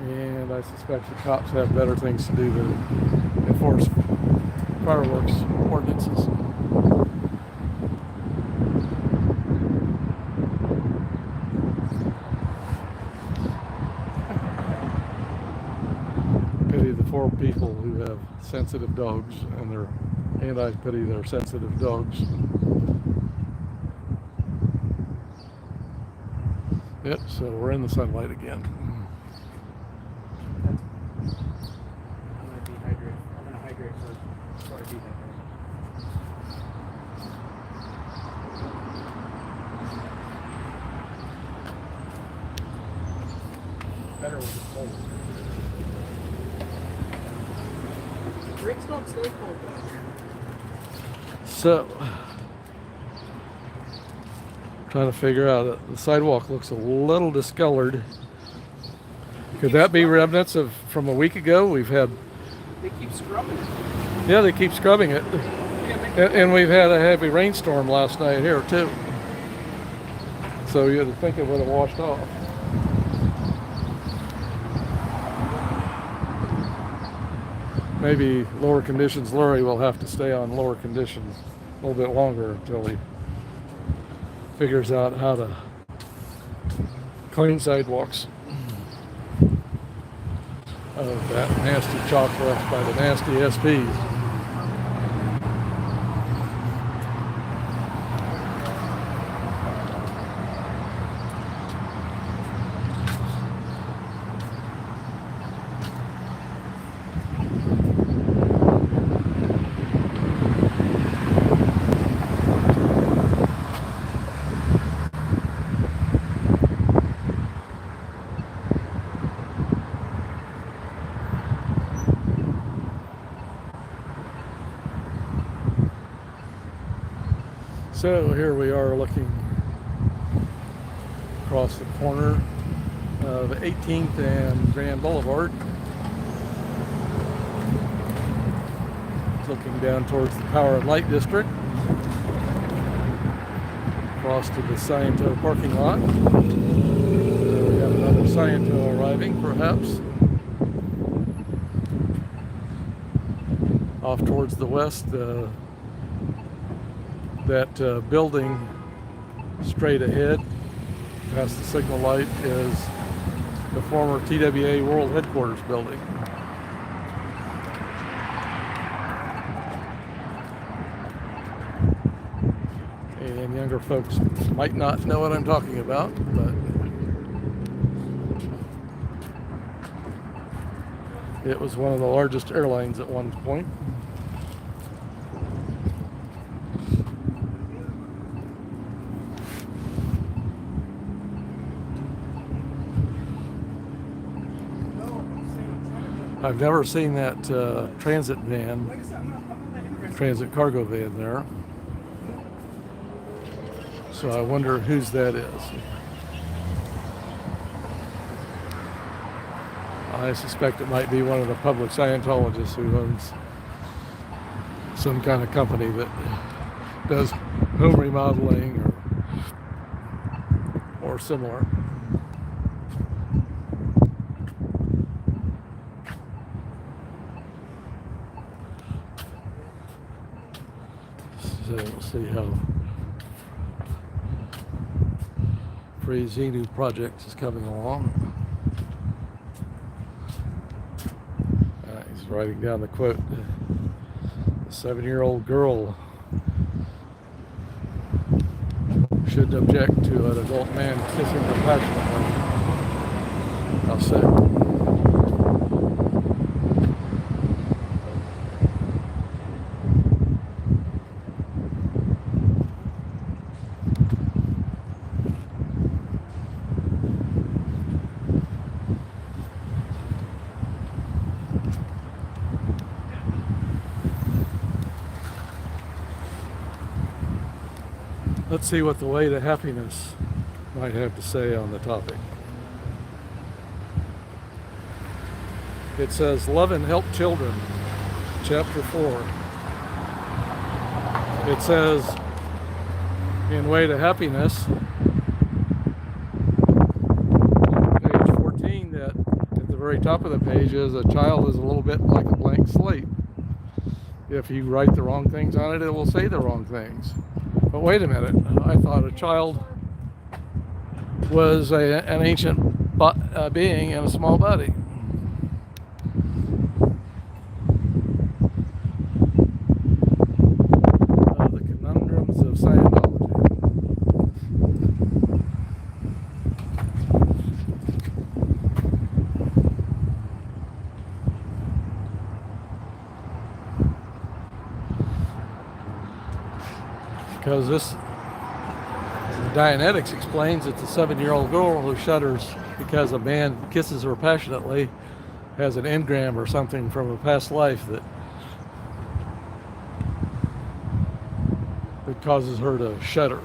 And I suspect the cops have better things to do than enforce fireworks ordinances. Pity the poor people who have sensitive dogs, and I pity their sensitive dogs. Yep, so we're in the sunlight again. I'm gonna dehydrate. I'm gonna hydrate first before I dehydrate. Better when it's cold. Drinks don't stay cold though. So, trying to figure out, the sidewalk looks a little discolored. Could that be remnants of from a week ago? We've had, They keep scrubbing it. yeah, they keep scrubbing it. And we've had a heavy rainstorm last night here too. So you'd think it would have washed off. Maybe lower conditions Lurie will have to stay on lower conditions a little bit longer until he figures out how to clean sidewalks of that nasty chalk left by the nasty SPs. So here we are looking across the corner of 18th and Grand Boulevard, looking down towards the Power and Light District, across to the Sciento parking lot. We have another Sciento arriving, perhaps. Off towards the west, that building straight ahead past the signal light is the former TWA World Headquarters building. And younger folks might not know what I'm talking about, but it was one of the largest airlines at one point. I've never seen that transit cargo van there. So I wonder whose that is. I suspect it might be one of the public Scientologists who owns some kind of company that does home remodeling or similar. So we'll see how Free Xenu project is coming along. He's writing down the quote. The 7-year-old girl should object to an adult man kissing her passionately. How sad. Let's see what the way to happiness might have to say on the topic. It says, Love and Help Children, Chapter 4. It says, in Way to Happiness, on page 14, that at the very top of the page is a child is a little bit like a blank slate. If you write the wrong things on it, it will say the wrong things. But wait a minute, I thought a child was an ancient being in a small body. The conundrums of Scientology. Because this Dianetics explains it's a 7-year-old girl who shudders because a man kisses her passionately, has an engram or something from a past life that causes her to shudder.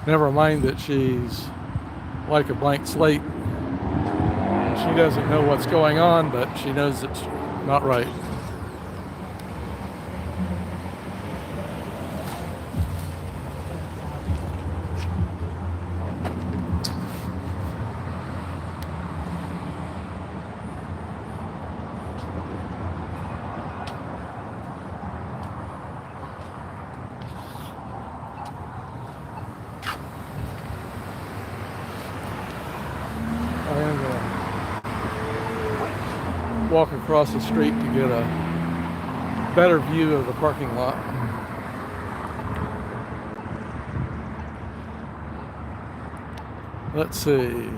Never mind that she's like a blank slate. She doesn't know what's going on, but she knows it's not right. Walk across the street to get a better view of the parking lot. Let's see.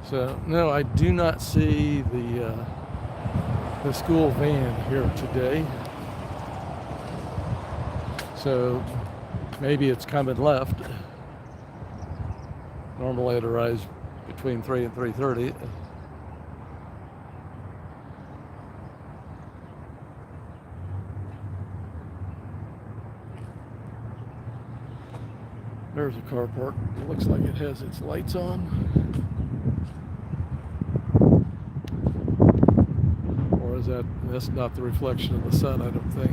So, no, I do not see the school van here today. So maybe it's coming left. Normally it arrives between 3 and 3:30. There's a car park. It looks like it has its lights on. Or is that's not the reflection of the sun, I don't think.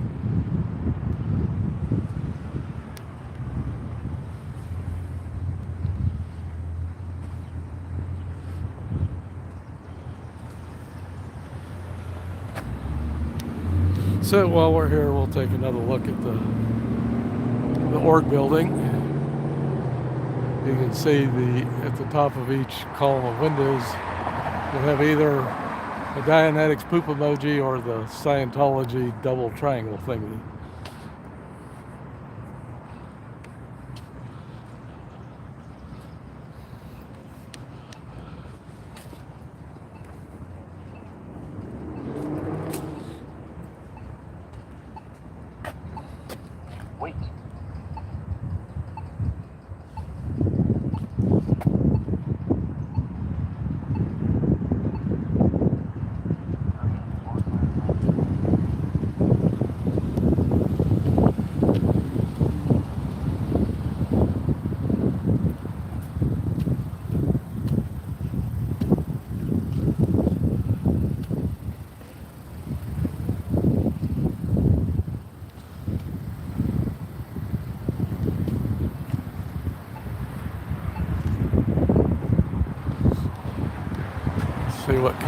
So while we're here, we'll take another look at the org building. You can see at the top of each column of windows, you'll have either a Dianetics poop emoji or the Scientology double triangle thingy. Wait.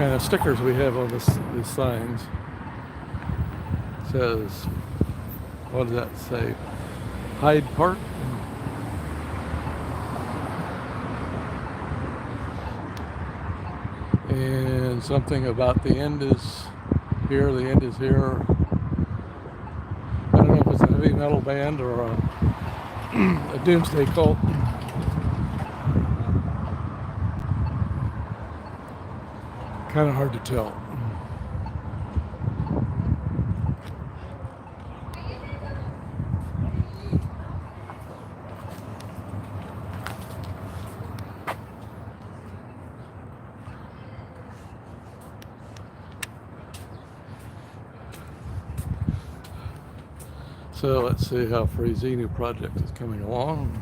kind of stickers we have on these signs. It says, what does that say? Hyde Park. And something about the end is here, the end is here. I don't know if it's a heavy metal band or a doomsday cult. Kind of hard to tell. So let's see how Frazinu project is coming along.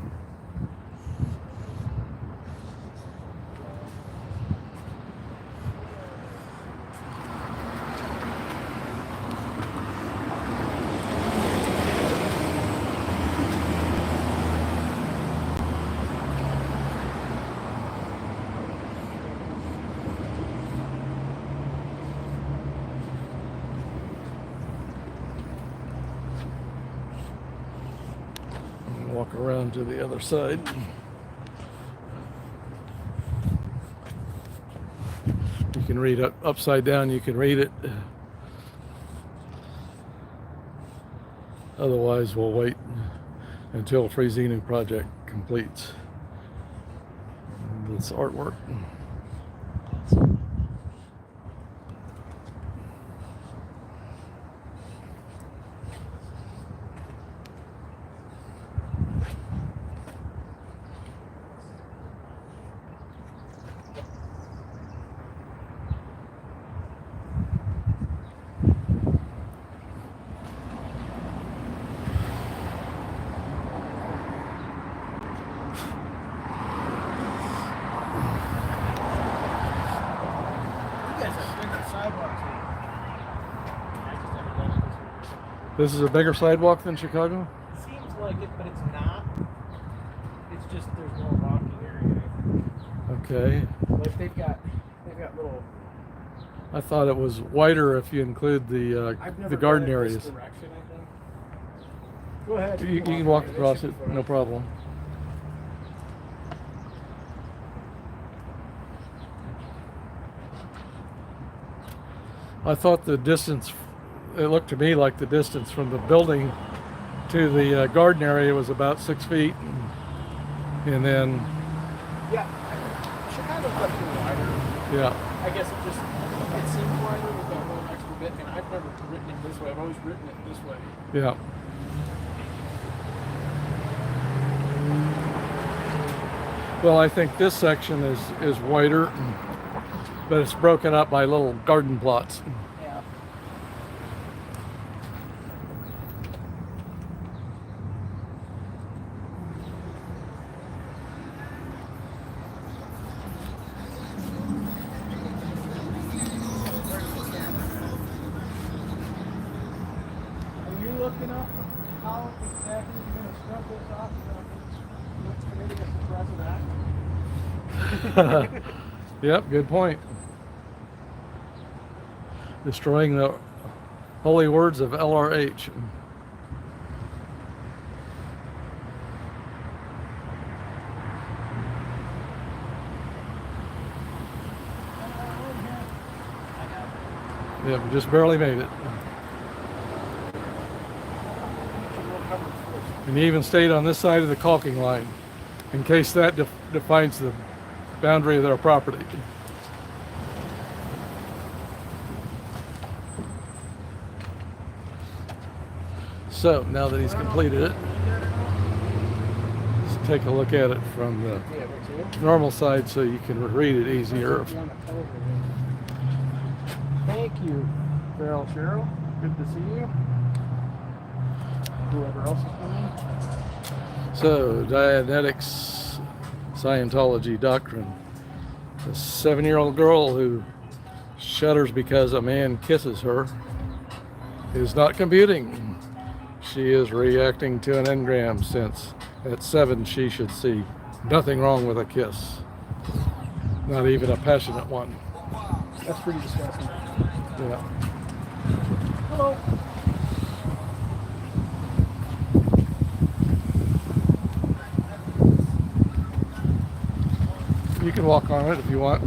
Walk around to the other side. You can read it upside down, you can read it. Otherwise, we'll wait until Frazinu project completes this artwork. This is a bigger sidewalk than Chicago? Seems like it, but it's not. It's just there's more walking area. Okay. Like they've got little. I thought it was wider if you include the garden areas. This direction, I think. Go ahead. You can walk across it, no problem. I thought the distance, it looked to me like the distance from the building to the garden area was about 6 feet. And then... Yeah, Chicago's definitely wider. Yeah. I guess it seemed wider with that little extra bit, and I've never written it this way. I've always written it this way. Yeah. Well, I think this section is wider, but it's broken up by little garden plots. Yeah. Are you looking up how exactly you're going to scrub this off? Which committee gets the president? Yep, good point. Destroying the holy words of LRH. Yeah, we just barely made it. And he even stayed on this side of the caulking line in case that defines the boundary of their property. So now that he's completed it, let's take a look at it from the normal side so you can read it easier. Thank you, Farrell Cheryl. Good to see you. Whoever else is coming. So, Dianetics Scientology doctrine. A 7-year-old girl who shudders because a man kisses her is not computing. She is reacting to an engram since at 7 she should see nothing wrong with a kiss. Not even a passionate one. That's pretty disgusting. Yeah. Hello. You can walk on it if you want.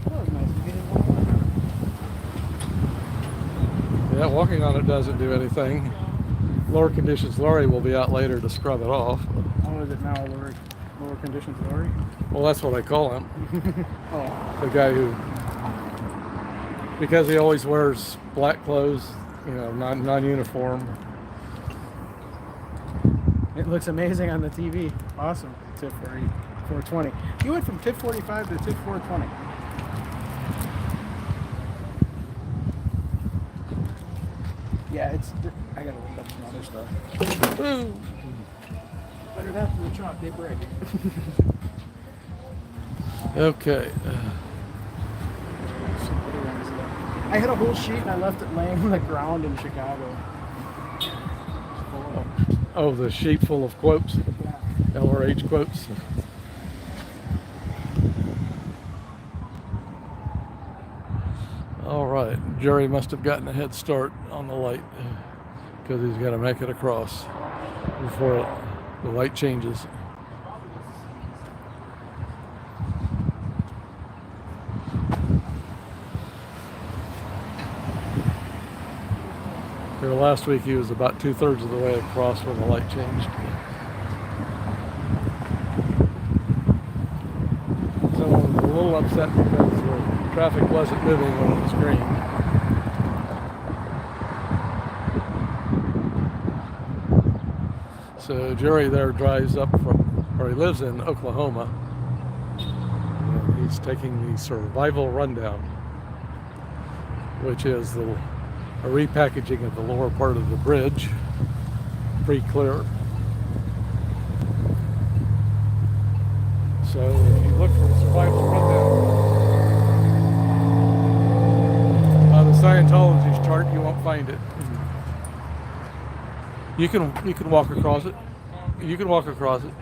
That was nice. You didn't walk on Yeah, walking on it doesn't do anything. Lower conditions Lori will be out later to scrub it off. it. Oh, is it now lower conditions Lori? Well, that's what I call him. Oh. The guy who, because he always wears black clothes, you know, non-uniform. It looks amazing on the TV. Awesome. Tip 420. You went from tip 45 to tip 420. Yeah, I gotta look up some other stuff. Better that than the truck, they break. Okay. I had a whole sheet and I left it laying on the ground in Chicago. Oh, the sheet full of quotes, LRH quotes. All right, Jerry must have gotten a head start on the light because he's got to make it across before the light changes. Here last week he was about 2/3 of the way across when the light changed. Someone was a little upset because the traffic wasn't moving when it was green. So Jerry there drives up from, or he lives in Oklahoma. And he's taking the survival rundown, which is a repackaging of the lower part of the bridge, pre-clear. So if you look for the survival rundown on the Scientology chart, you won't find it. You can walk across it. You can walk across it.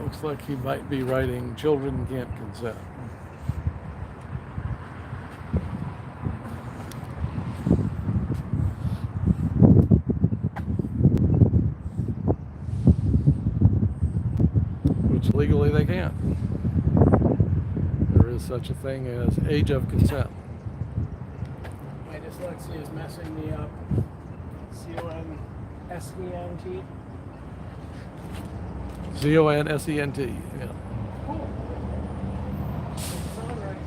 Looks like he might be writing "Children Can't Consent." Which legally they can't. There is such a thing as age of consent. My dyslexia is messing me up. C-O-N-S-E-N-T. C-O-N-S-E-N-T. Yeah. Cool. Sound right.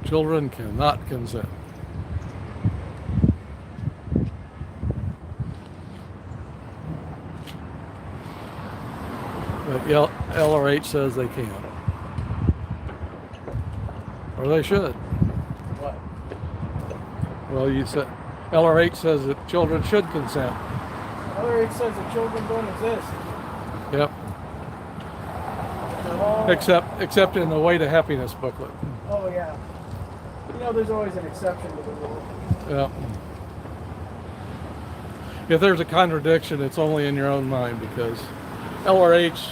Children cannot consent. But LRH says they can. Or they should. What? Well, you said LRH says that children should consent. LRH says that children don't exist. Yep. They're all except in the Way to Happiness booklet. Oh yeah. You know, there's always an exception to the rule. Yeah. If there's a contradiction, it's only in your own mind, because LRH,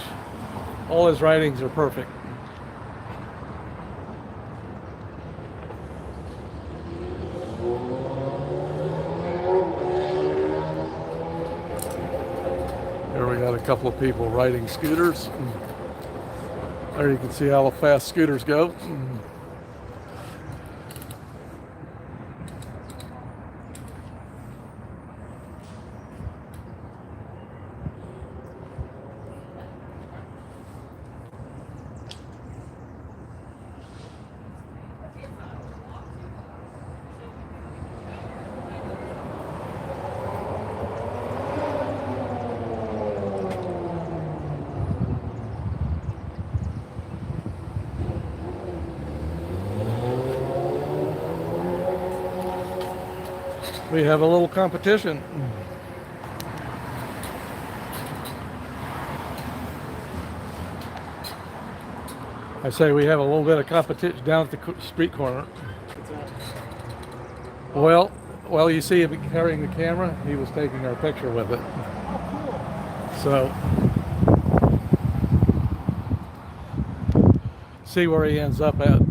all his writings are perfect. Here we got a couple of people riding scooters. There you can see how fast scooters go. We have a little competition. I say we have a little bit of competition down at the street corner. Well, you see him carrying the camera. He was taking our picture with it. So, see where he ends up at.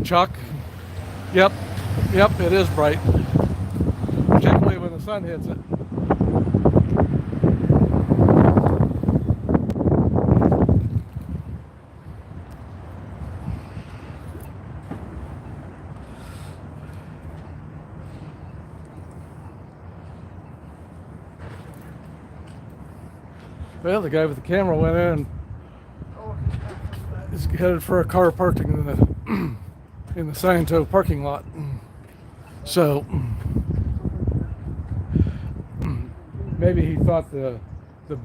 Chuck. Yep, it is bright, particularly when the sun hits it. Well, the guy with the camera went in and is headed for a car parking in the Sciento parking lot. So maybe he thought the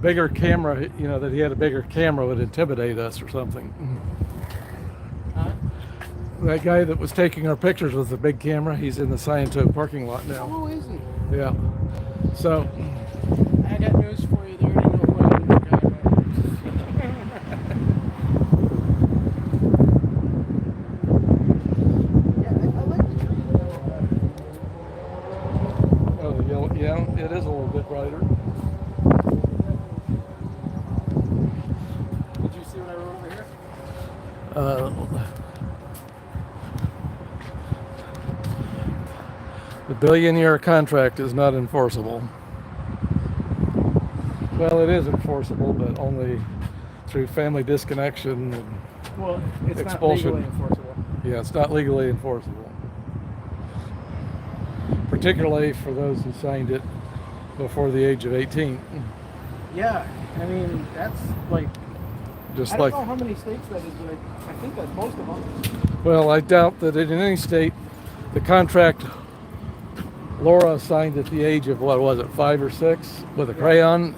bigger camera, you know, that he had a bigger camera would intimidate us or something. That guy that was taking our pictures with the big camera, he's in the Sciento parking lot now. Oh, is he? Yeah. So I got news for you. There ain't no way to guy about yeah, it is a little bit brighter. Did you see what I wrote over here? The billion-year contract is not enforceable. Well, it is enforceable, but only through family disconnection and It's expulsion. not legally enforceable. Yeah, it's not legally enforceable. Particularly for those who signed it before the age of 18. Yeah, I mean, that's like, Just I don't like, know how many states that is, but I think that's most of them. well, I doubt that in any state the contract Laura signed at the age of, what was it, 5 or 6 with a crayon?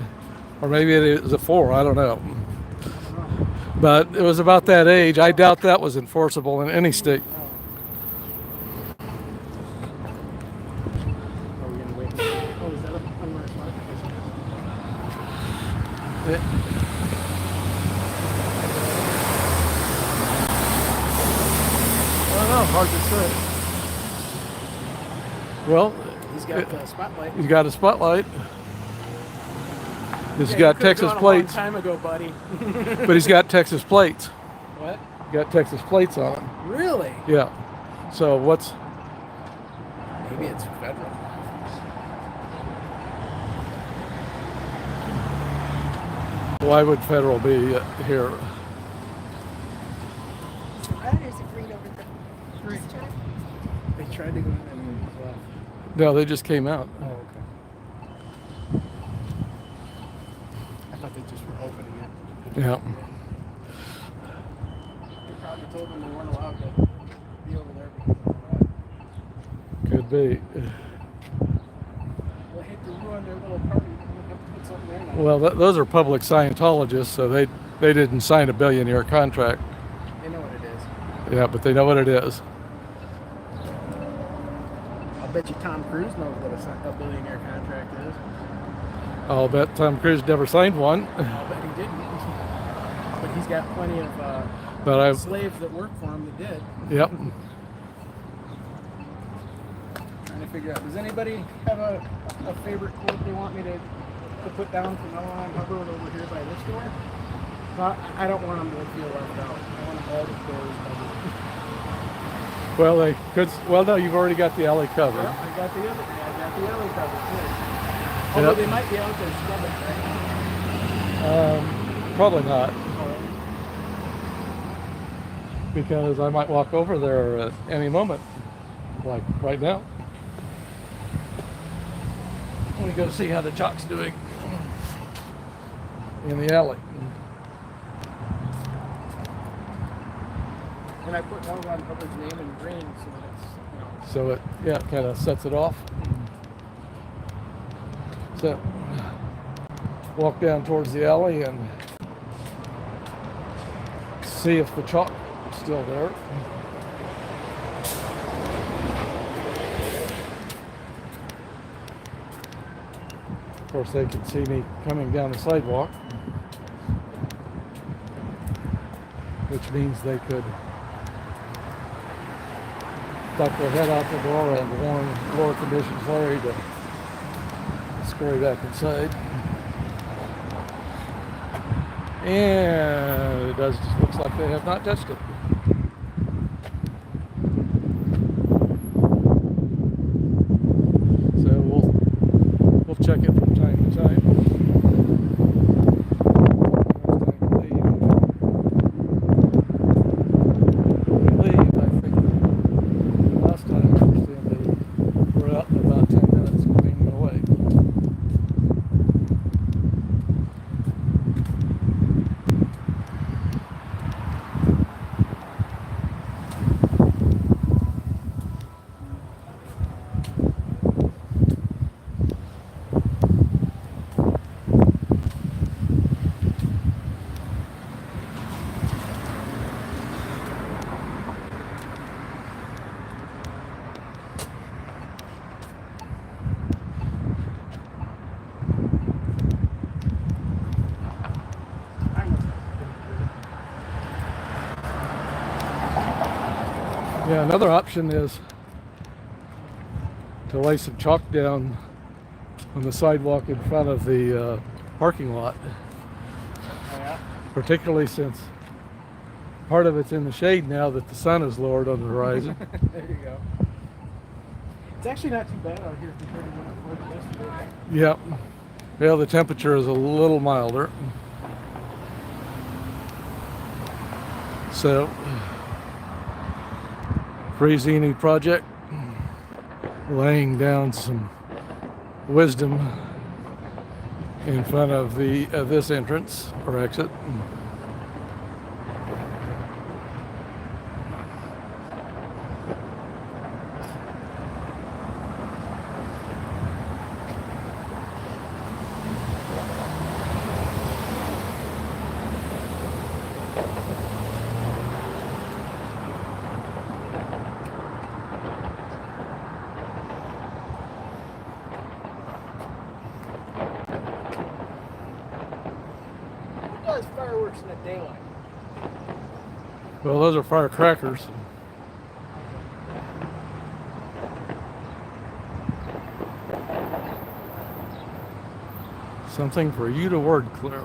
Or maybe it was a 4, I don't know. But it was about that age. I doubt that was enforceable in any state. Are we gonna wait? Oh, is that a unmarked mark? I don't know, hard to say. Well, He's got the spotlight. he's got a spotlight. He's Yeah, got you could've Texas gone plates, a long time ago, buddy. but he's got Texas plates. What? got Texas plates on them. Really? Yeah. So what's Maybe it's federal. why would federal be here? There's a green over the this truck. They tried to go in and left. No, they just came out. Oh, okay. I thought they just were opening it. Yeah. They probably told them they weren't allowed to be over there because of that. Could be. Well, I hate to ruin their little party. We'll have to put something there now. Well, those are public Scientologists, so they didn't sign a billionaire contract. They know what it is. Yeah, but they know what it is. I'll bet you Tom Cruise knows what a billionaire contract is. I'll bet Tom Cruise never signed one. I'll bet he didn't. But he's got plenty of But slaves that work for him that did. Yep. Trying to figure out, does anybody have a favorite quote they want me to put down from L on Hubbard over here by this door? I don't want them to feel left out. I want all the doors covered. Well, they could. Well, no, you've already got the alley covered. Well, I got the alley covered too. Although Yep. they might be out there scrubbing, right? Probably not, Oh, because I might walk over there at any moment, like right now. Let me go see how the chalk's doing in the alley. and I put L on Hubbard's name in green so that it's, So it, yeah, kind of sets it off. So walk down towards the alley and see if the chalk is still there. Of course, they can see me coming down the sidewalk, which means they could duck their head out the door and warn floor conditions Larry to scurry back inside. And it does looks like they have not touched it. So we'll check it from time to time. Yeah, another option is to lay some chalk down on the sidewalk in front of the parking lot, particularly since part of it's in the shade now that the sun is lowered on the horizon. There you go. It's actually not too bad out here compared to when it was yesterday. Yep. Well, the temperature is a little milder. So, Frazini project, laying down some wisdom in front of the this entrance or exit. Fireworks in the daylight. Well, those are firecrackers. Something for you to word clear.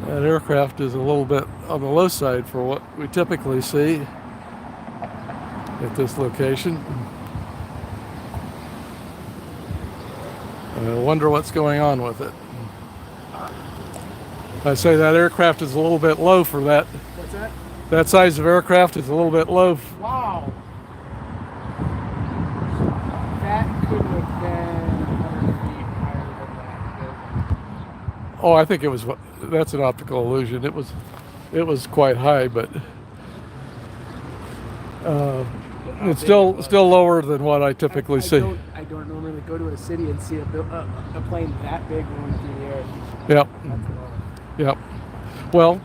That aircraft is a little bit on the low side for what we typically see at this location. I wonder what's going on with it. I say that aircraft is a little bit low for that. What's that? That size of aircraft is a little bit low. Wow. That couldn't have been 100 feet higher than that. Oh, I think it was. That's an optical illusion. It was quite high, but it's still lower than what I typically see. I don't normally go to a city and see a plane that big going through the air. Yep. That's low. Yep. Well,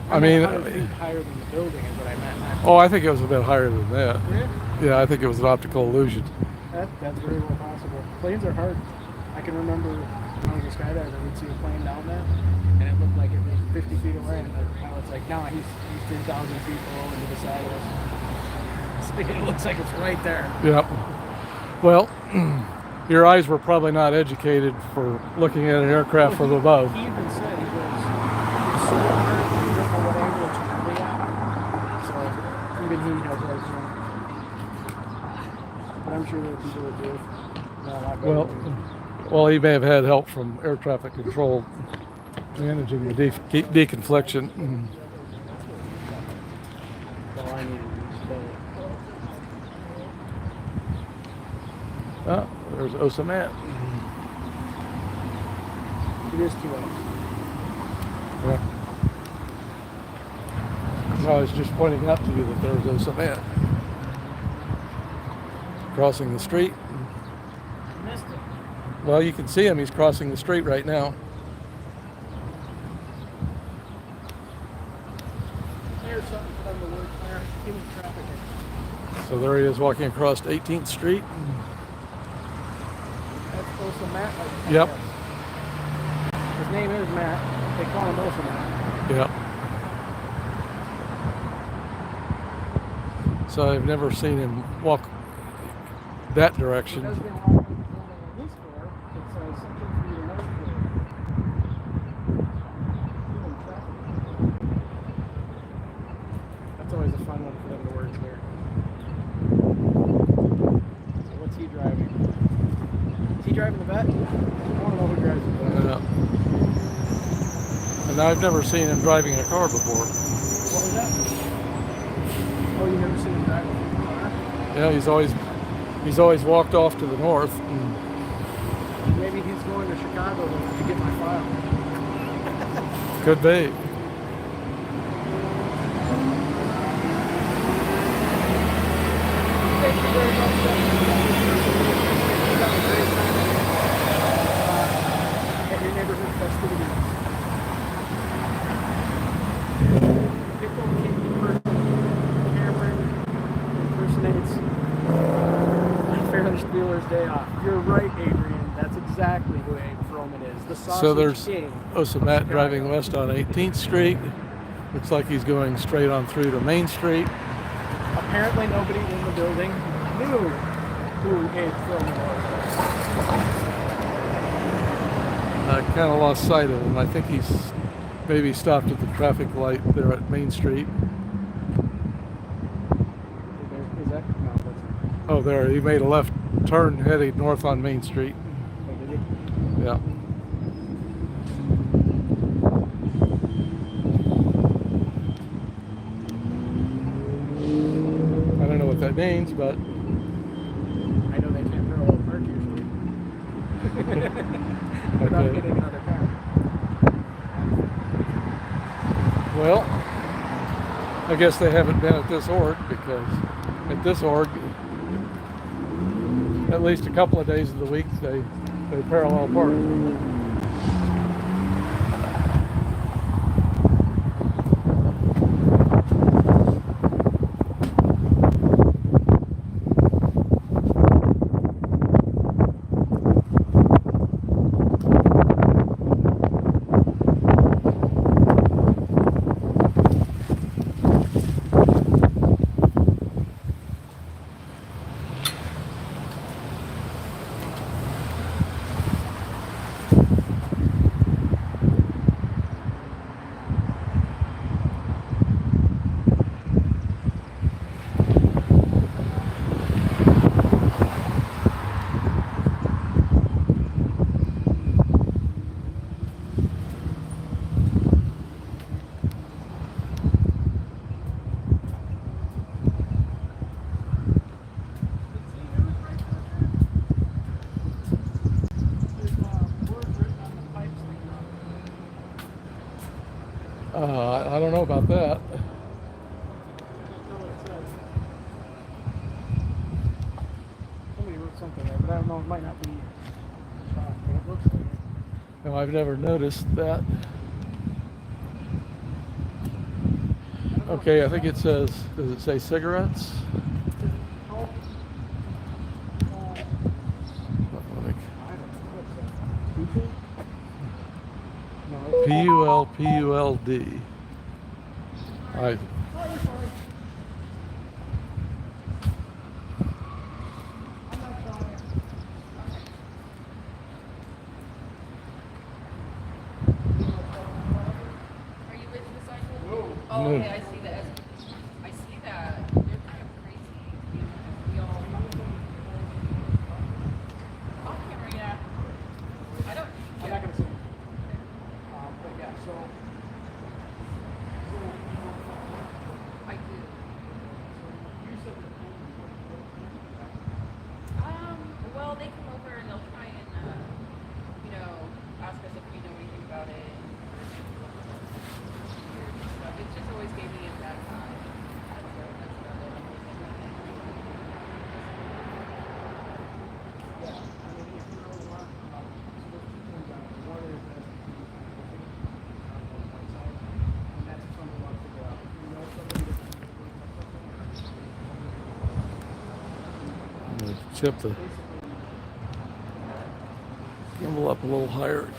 I mean, 100 feet higher than the building is what I meant. oh, I think it was a bit higher than that. Really? Yeah, I think it was an optical illusion. That's very well possible. Planes are hard. I can remember when I was a skydiver, we'd see a plane down there, and it looked like it was 50 feet away, and the pilot's like, no, he's 10,000 feet below into the side of us. It looks like it's right there. Yep. Well, your eyes were probably not educated for looking at an aircraft from above. He even said it was so hard, you don't know what angle it's really at. So even he knows what he's doing. But I'm sure there are people that do it. No, not better than me. Well, he may have had help from air traffic control managing the deconfliction. All I need is Oh, there's OSA Matt. it is too low. Yeah. I was just pointing out to you that there's OSA Matt crossing the street. Missed it. Well, you can see him. He's crossing the street right now. There's something for them to work there. Human trafficking. So there he is walking across 18th Street. That's OSA Matt. Yep. His name is Matt. They call him OSA Matt. Yep. So I've never seen him walk that direction. Because they walk in the building on this floor, it says something for you to work with. Human trafficking. That's always a fun one for them to work here. So what's he driving? Is he driving the vet? I want to know who drives the vet. And I've never seen him driving a car before. What was that? Oh, you never seen him driving a car? Yeah, he's always walked off to the north. Maybe he's going to Chicago to get my file. Could be. Thank you very much. Have a great time at your neighborhood festivities. Pickle Cameron impersonates Ferris Bueller's Day Off. You're right, Adrian. That's exactly who Abe Froman is. The sausage So there's king. OSA Matt driving west on 18th Street. Looks like he's going straight on through to Main Street. Apparently nobody in the building knew who Abe Froman was. I kind of lost sight of him. I think he's maybe stopped at the traffic light there at Main Street. Is that? No, that's Oh, there. He made a left turn heading north on Main Street. oh, did he? Yeah. I don't know what that means, but I know they can't parallel park usually. Without Okay. getting another car. well, I guess they haven't been at this org because at this org, at least a couple of days of the week, they parallel park. I don't know about that. That's not what it says. Somebody wrote something there, but I don't know. It might not be. But it looks like it. No, I've never noticed that. Okay, I think it says, does it say cigarettes? Pulpuld. I Are you with the cycle? No. Oh, okay, I see that. I see that. They're kind of crazy. We all. On camera, yeah. I don't. I'm not gonna say. But yeah, so. I do. Well, they come over and they'll try and, ask us if we know anything about it. It just always gave me a bad vibe. That's about it. Yeah, I mean, if you really want, so there's two things on it. One is that outside, and that's something we want to figure out. If you know somebody that's I'm gonna tip the gimbal up a little higher.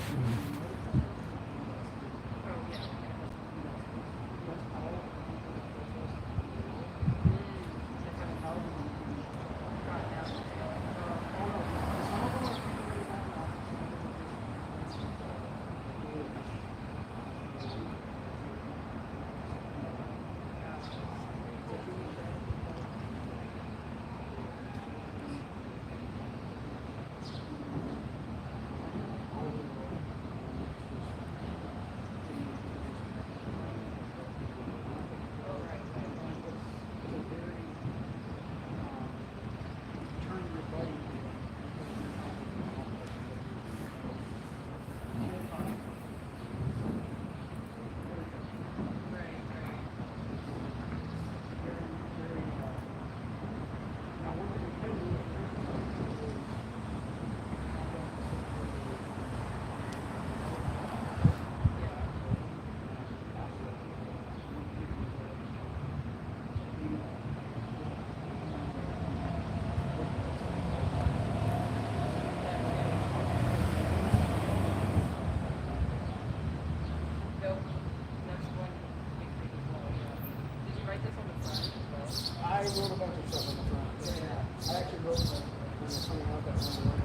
I wrote a bunch of stuff on the front. Yeah. I actually wrote that when it's coming out that one.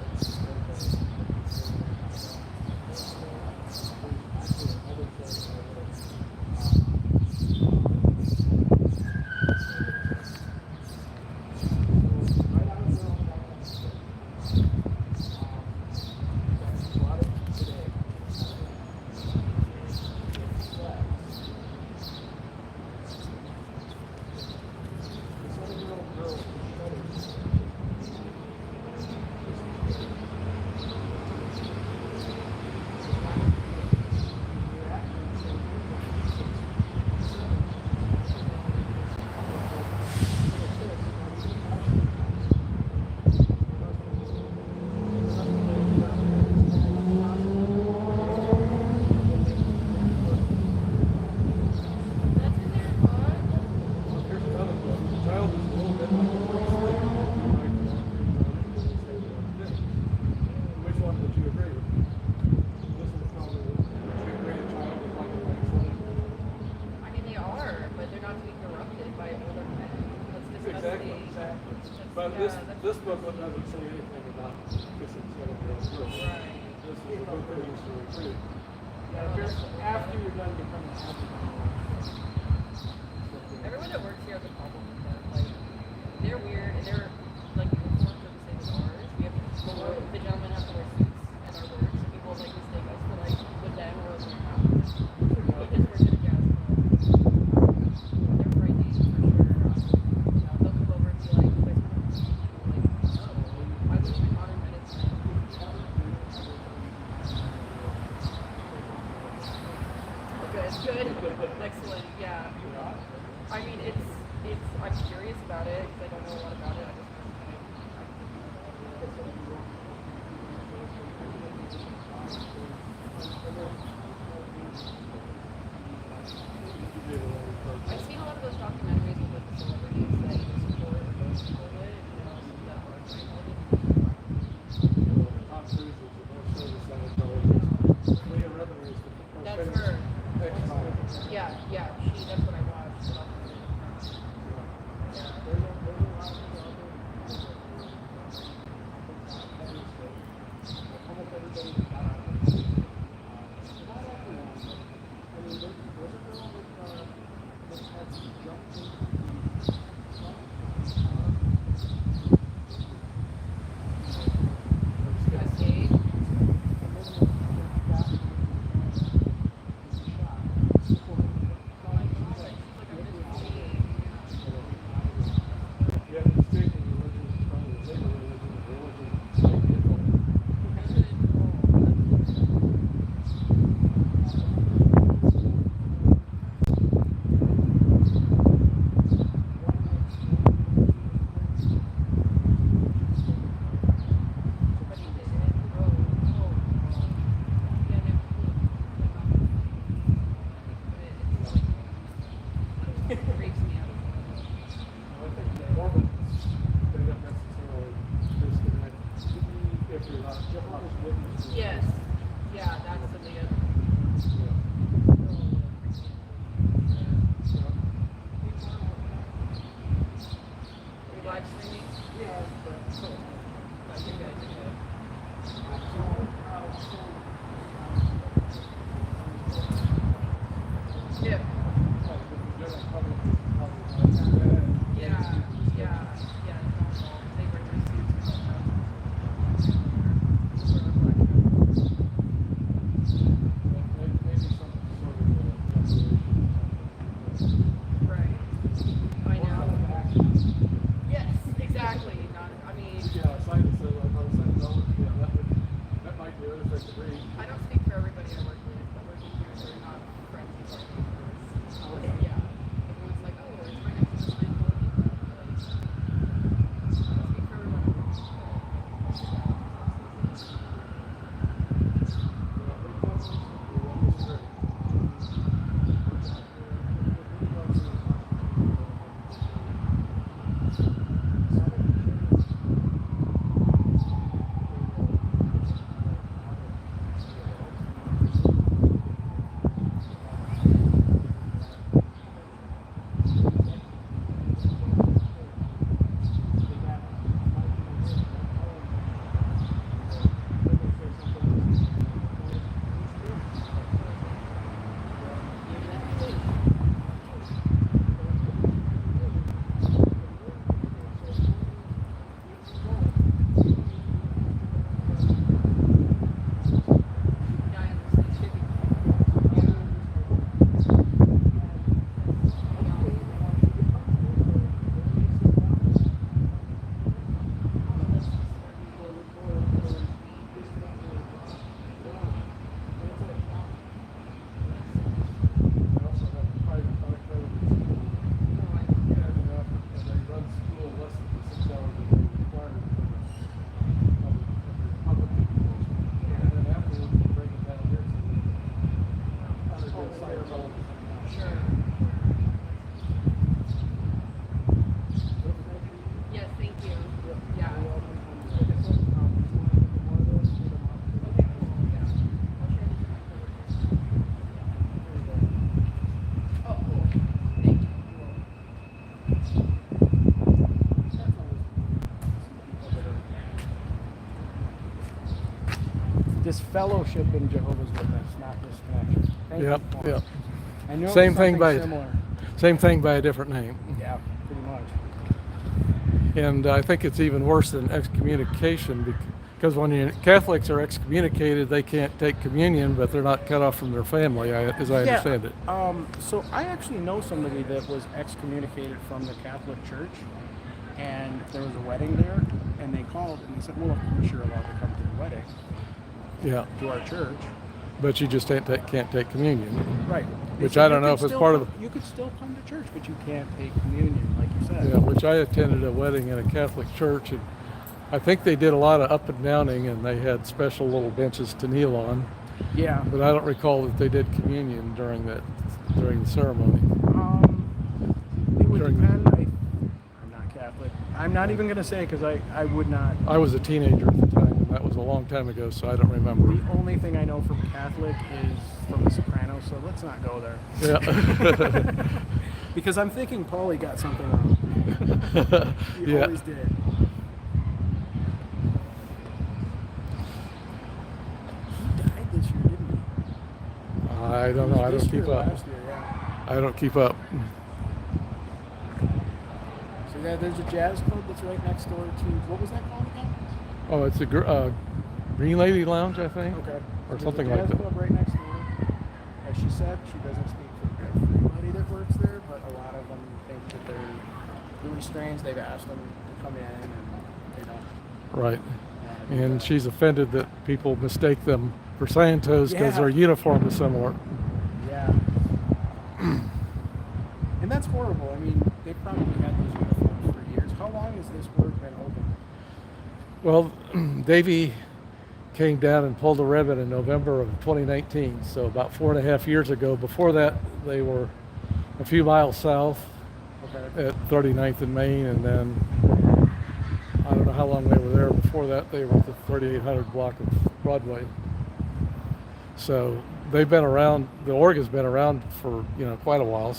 But this booklet doesn't say anything about kissing little girls first. Right. This is a book they used to recruit. After you're done becoming an advocate. Everyone that works here has a problem with that. Like, they're weird and they're like uniforms are the same as ours. We have the gentlemen have to wear suits at our work, so people like mistake us for like with them or with them. We just work at a gas club. They're crazy for sure. They'll come over and be like, you guys want to like, no, I wish my modern medicine. Okay. It's good. Excellent. Yeah. I mean, I'm curious about it because I don't know a lot about it. I've seen a lot of those documentaries with like, the celebrities that you support or don't support it, and that are Tom Cruise is the most service on the television. Leah Remini is the That's her. ex-pilot. Yeah, that's what I watched. Yes. Yeah, that's the thing. Are you live streaming? Yeah. Cool. No, you're good. Yeah. They bring receipts and all right. I know. Yes, exactly. I mean, I don't speak for everybody I work with, but working here, they're not friends with our neighbors. Yeah. Everyone's like, oh, it's right next to the landlord. I don't speak for everyone. Yes, thank you. Yeah. Okay, cool. Yeah. I'll share this with my coworkers. Oh, cool. Thank you. This fellowship in Jehovah's Witness, not this connection. Thank you Yep, for it. yep. I knew it Same was thing something by similar. same thing by a different name. Yeah, pretty much. And I think it's even worse than excommunication because when Catholics are excommunicated, they can't take communion, but they're not cut off from their family, as I understand it. So I actually know somebody that was excommunicated from the Catholic Church, and there was a wedding there, and they called and they said, well, of course you're allowed to come to the wedding, Yeah, to our church. but you just can't take communion. Right. which said I don't you know could if it's still part of come- You could still come to church, but you can't take communion, like you said. yeah, which I attended a wedding in a Catholic church, and I think they did a lot of up and downing, and they had special little benches to kneel on. Yeah. But I don't recall that they did communion during the ceremony. It would During- depend. I'm not Catholic. I'm not even going to say because I would not. I was a teenager at the time, and that was a long time ago, so I don't remember. The only thing I know from Catholic is from The Sopranos, so let's not go there. Yeah. Because I'm thinking Paulie got something wrong. He Yeah. always did. He died this year, didn't he? I don't know. I This don't keep year or up. last year, yeah. I don't keep up. So yeah, there's a jazz club that's right next door to. What was that called again? Oh, it's a Green Lady Lounge, I think. Okay. Or There's something a like jazz that. club right next door. As she said, she doesn't speak for everybody that works there, but a lot of them think that they're really strange. They've asked them to come in, and they don't. Right. wanna do And that. she's offended that people mistake them for Santos because Yeah. their uniform is similar. Yeah. And that's horrible. I mean, they probably had those uniforms for years. How long has this work been open? Well, Davey came down and pulled a ribbon in November of 2019, so about 4.5 years ago. Before that, they were a few miles south Okay. at 39th and Main, and then I don't know how long they were there. Before that, they were at the 3800 block of Broadway. So they've been around. The org has been around for quite a while.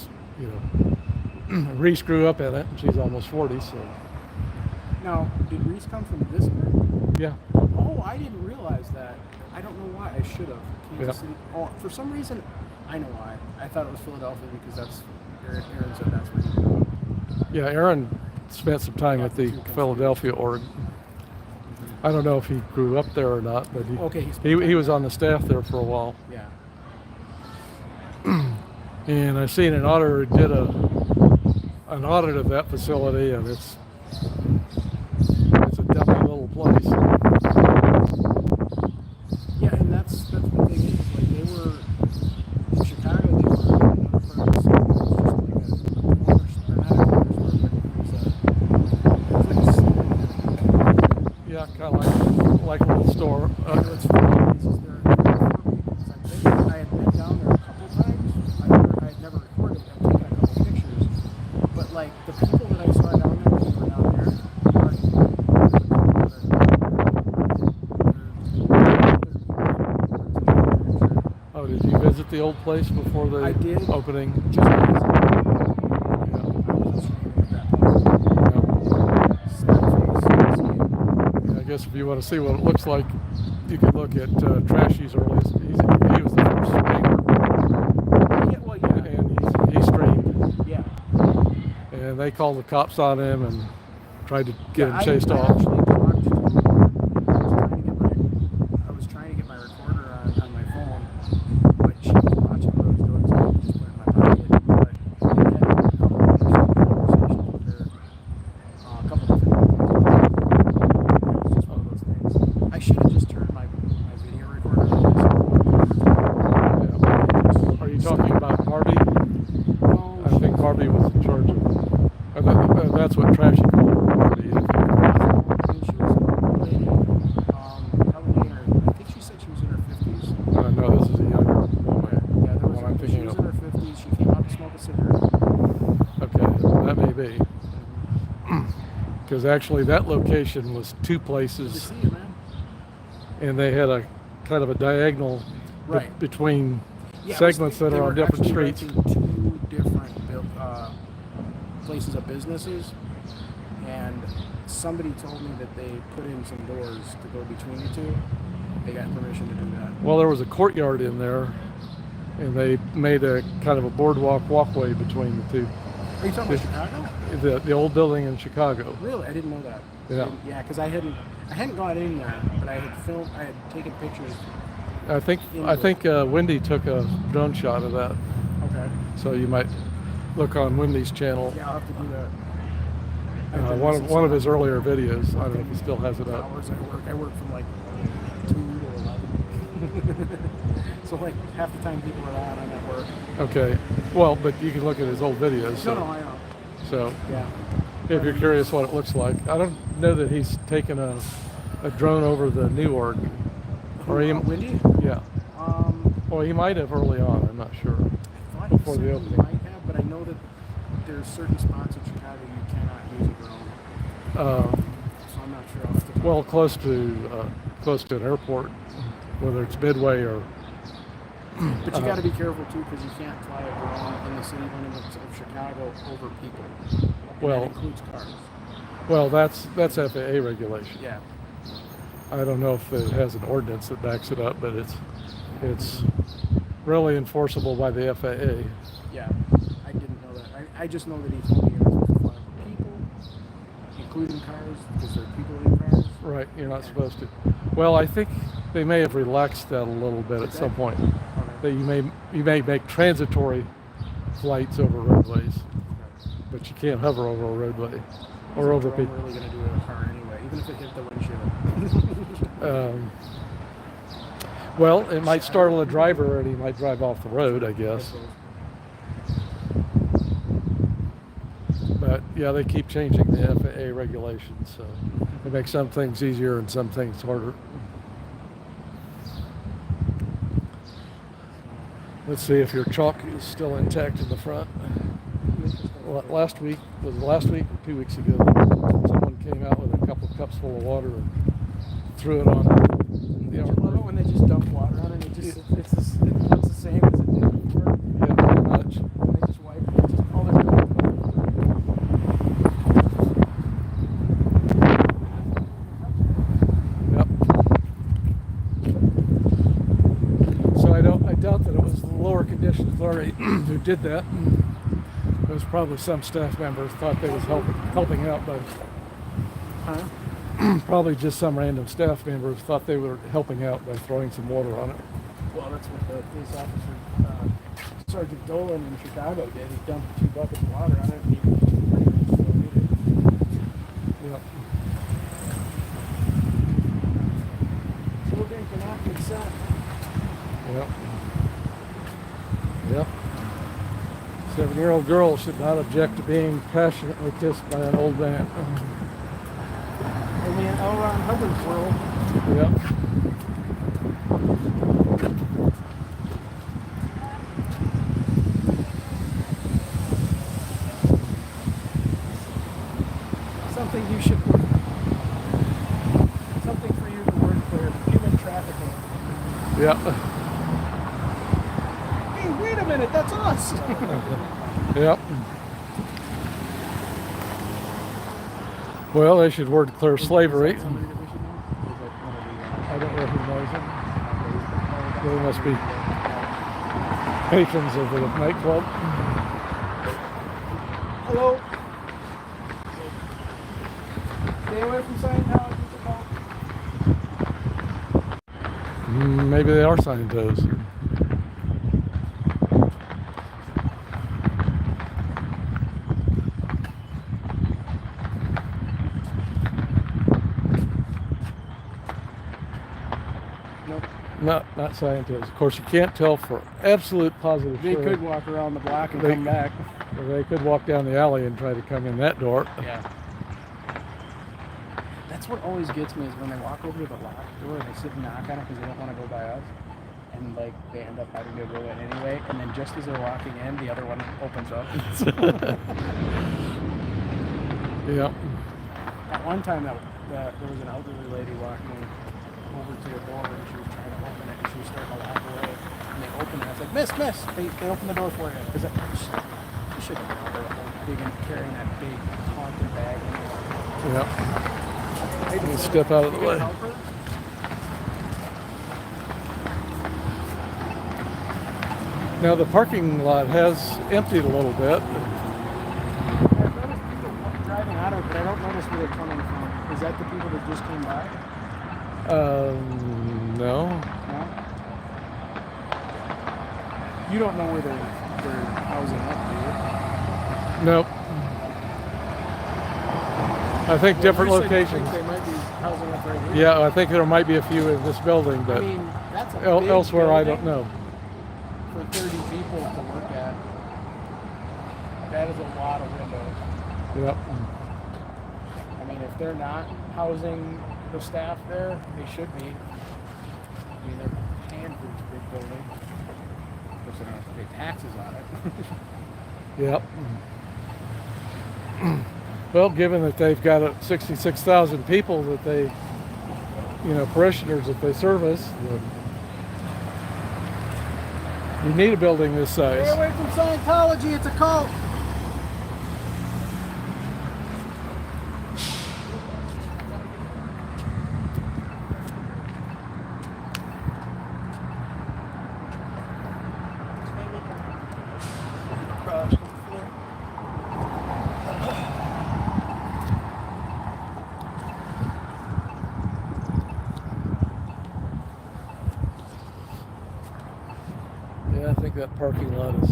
Reese grew up in it, and she's almost 40. So Now, did Reese come from this group? yeah, Oh, I didn't realize that. I don't know why. I should have. Kansas Yeah. City. Oh, for some reason, I know why. I thought it was Philadelphia because that's Aaron said that's where he grew up. yeah. Aaron spent some time at the Philadelphia org. I don't know if he grew up there or not, but Okay, he was on the staff there for a while. Yeah. And I seen an auditor did an audit of that facility, and it's a dummy little place. Yeah, and that's the thing is, like, they were in Chicago, they were in another part of the city. It was just like a corner, or not a corner store, but it was like a Yeah, kind of like a little store. What's funny is there are 4 people. I think I had been down there a couple times. I had never recorded. I've taken a couple pictures, but like the people that I saw down there when we were down there Oh, did you visit the old place before the I did. opening? just because I Yeah. was streaming at that point. Sad face. Yeah, I guess if you want to see what it looks like, you could look at Trashy's earliest. He was the first streamer, Yeah, well, yeah, and he streamed. yeah. And they called the cops on him and tried to get Yeah, him chased I off. actually talked to him. I was trying to get my recorder on my phone, but she was watching what I was doing, so I just put it in my pocket. But I had a couple of conversations with her, a couple different things. It was just one of those things. I should have just turned my video recorder on. Yeah. Are you talking about Barbie? No, I think Barbie was in charge of. That's what Trashy called her, Barbie. she was an old lady, probably I think she said she was in her 50s. No, this is a younger woman. Yeah, there was What I'm she thinking was of. in her 50s. She came out to smoke a cigarette. Okay, that may be. Because actually, that location was two Good to places, see you, man. and they had a kind of a diagonal Right. between Yeah, segments that they are were on different actually streets. renting 2 different places of businesses, and somebody told me that they put in some doors to go between the two. They got permission to do that. Well, there was a courtyard in there, and they made a kind of a boardwalk walkway between the two. Are you talking about Chicago? The old building in Chicago. Really? I didn't know that. Yeah. Yeah, because I hadn't gone in there, but I had taken pictures. I think Wendy took a drone shot of that, Okay. so you might look on Wendy's channel. Yeah, I'll have to do that. I have to listen One of to his earlier videos. I don't know if he still has it up. hours at work. I work from like 2 to 11. So like half the time people are on, I'm at work. Okay. Well, but you can look at his old videos. So, No, I know. so Yeah. if you're curious what it looks like, I don't know that he's taken a drone over the New Org. Or he, Windy? yeah. Well, he might have early on. I'm not sure. I thought Before he the said opening. he might have, but I know that there's certain spots in Chicago you cannot use a drone. So I'm not sure off the top. Well, close to an airport, whether it's Midway or. But you got to be careful too, because you can't fly a drone in the city limits of Chicago over people. And Well- that includes cars. Well, that's FAA regulation. Yeah. I don't know if it has an ordinance that backs it up, but it's really enforceable by the FAA. Yeah. I didn't know that. I just know that he told me you're not supposed to fly over people, including cars, because there are people in cars. Right, you're not supposed to. Well, I think they may have relaxed that a little bit at some point. That you may make transitory flights over roadways, but you can't hover over a roadway or over What I'm people. really going to do with a car anyway, even if it hit the windshield. Well, it might startle a driver and he might drive off the road, I guess. But yeah, they keep changing the FAA regulations, so it makes some things easier and some things harder. Let's see if your chalk is still intact in the front. Last week, was it last week or 2 weeks ago, someone came out with a couple cups full of water and threw it on the Don't you love it when they just dump water on it? It just it looks the same as it did before. Yeah, pretty much. And they just wipe it. Just all this. Yep. So I doubt that it was the lower conditions authority who did that. It was probably some staff members thought they was helping out by. Huh? Probably just some random staff members thought they were helping out by throwing some water on it. Well, that's what the police officer, Sergeant Dolan in Chicago did. He dumped 2 buckets of water on it and he pretty much still needed it. Yep. Children cannot consent. Yep. Yep. 7-year-old girl should not object to being passionately kissed by an old man. Only in L. Ron Hubbard's world. Yep. Something you should something for you to work for. Human trafficking. Yep. Hey, wait a minute, that's us. Yep. Well, they should word clear slavery. Is that somebody that we should know? Is that one of the, I don't know who knows him. They must be patrons of the nightclub. Hello. Stay away from Scientology. Maybe they are Scientos. Nope. Not Scientos. Of course, you can't tell for absolute positive They sure. could walk around the block and They- come back. Or they could walk down the alley and try to come in that door. Yeah. That's what always gets me is when they walk over to the locked door and they sit and knock on it because they don't want to go by us. And like they end up having to go in anyway. And then just as they're walking in, the other one opens up. Yep. At one time, there was an elderly lady walking over to the door and she was trying to open it and she was starting to walk away. And they opened it. I was like, Miss, they opened the door for you. Because she should have been out there the whole big and carrying that big honking bag. Yep. Hey, Let me step out of the way. help her? Now the parking lot has emptied a little bit. I've noticed people driving out of it, but I don't notice where they're coming from. Is that the people that just came by? No. No? You don't know where they're housing up, do you? Nope. I think different You said you locations. think they might be housing up right here. Yeah, I think there might be a few in this building, I but mean, that's a big elsewhere I don't building know. For 30 people. people to look at. That is a lot of windows. Yep. I mean, if they're not housing the staff there, they should be. I mean, they're paying for this big building. Of course, they don't have to pay taxes on it. Yep. Well, given that they've got 66,000 people that they, parishioners that they service, you need a building this size. Stay away from Scientology, it's a cult. Yeah, I think that parking lot is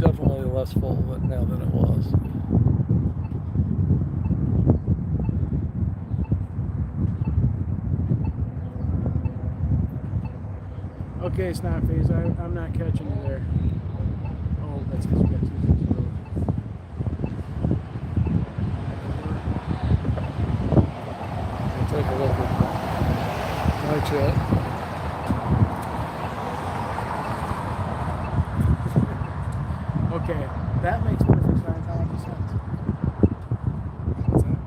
definitely less full now than it was. Okay, Snot Face, I'm not catching you there. Oh, that's because we got 2 road. I'll take a look at my chat. Okay, that makes perfect Scientology sense. What's that?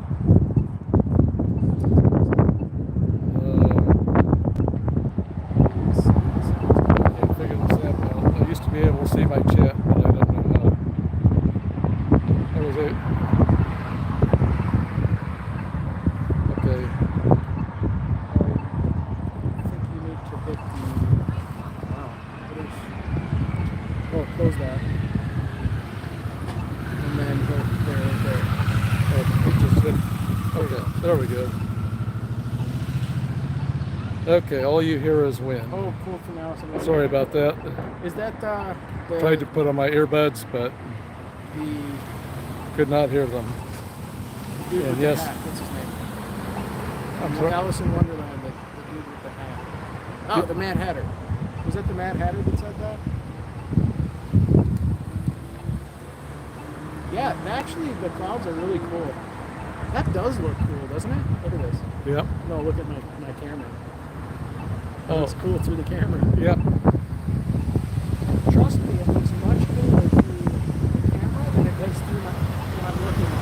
Can't figure this out now. I used to be able to see my chat, but I don't know how. That was it. Okay. I think you need to hit the. Wow. Oh, close that. And then go there, right there. It just hit. Okay, there we go. Okay, all you hear is wind. Oh, cool for now. Sorry about that. Is that the Tried to put on my earbuds, but the could not hear them. dude And with yes. the hat? What's his name? I'm sorry. Alice in Wonderland, the dude with the hat. Oh, the Mad Hatter. Was that the Mad Hatter that said that? Yeah, actually, the clouds are really cool. That does look cool, doesn't it? Look at this. Yep. No, look at my camera. Oh. It's cool through the camera. Yep. Trust me, it looks much cooler through the camera than it does through when I'm looking at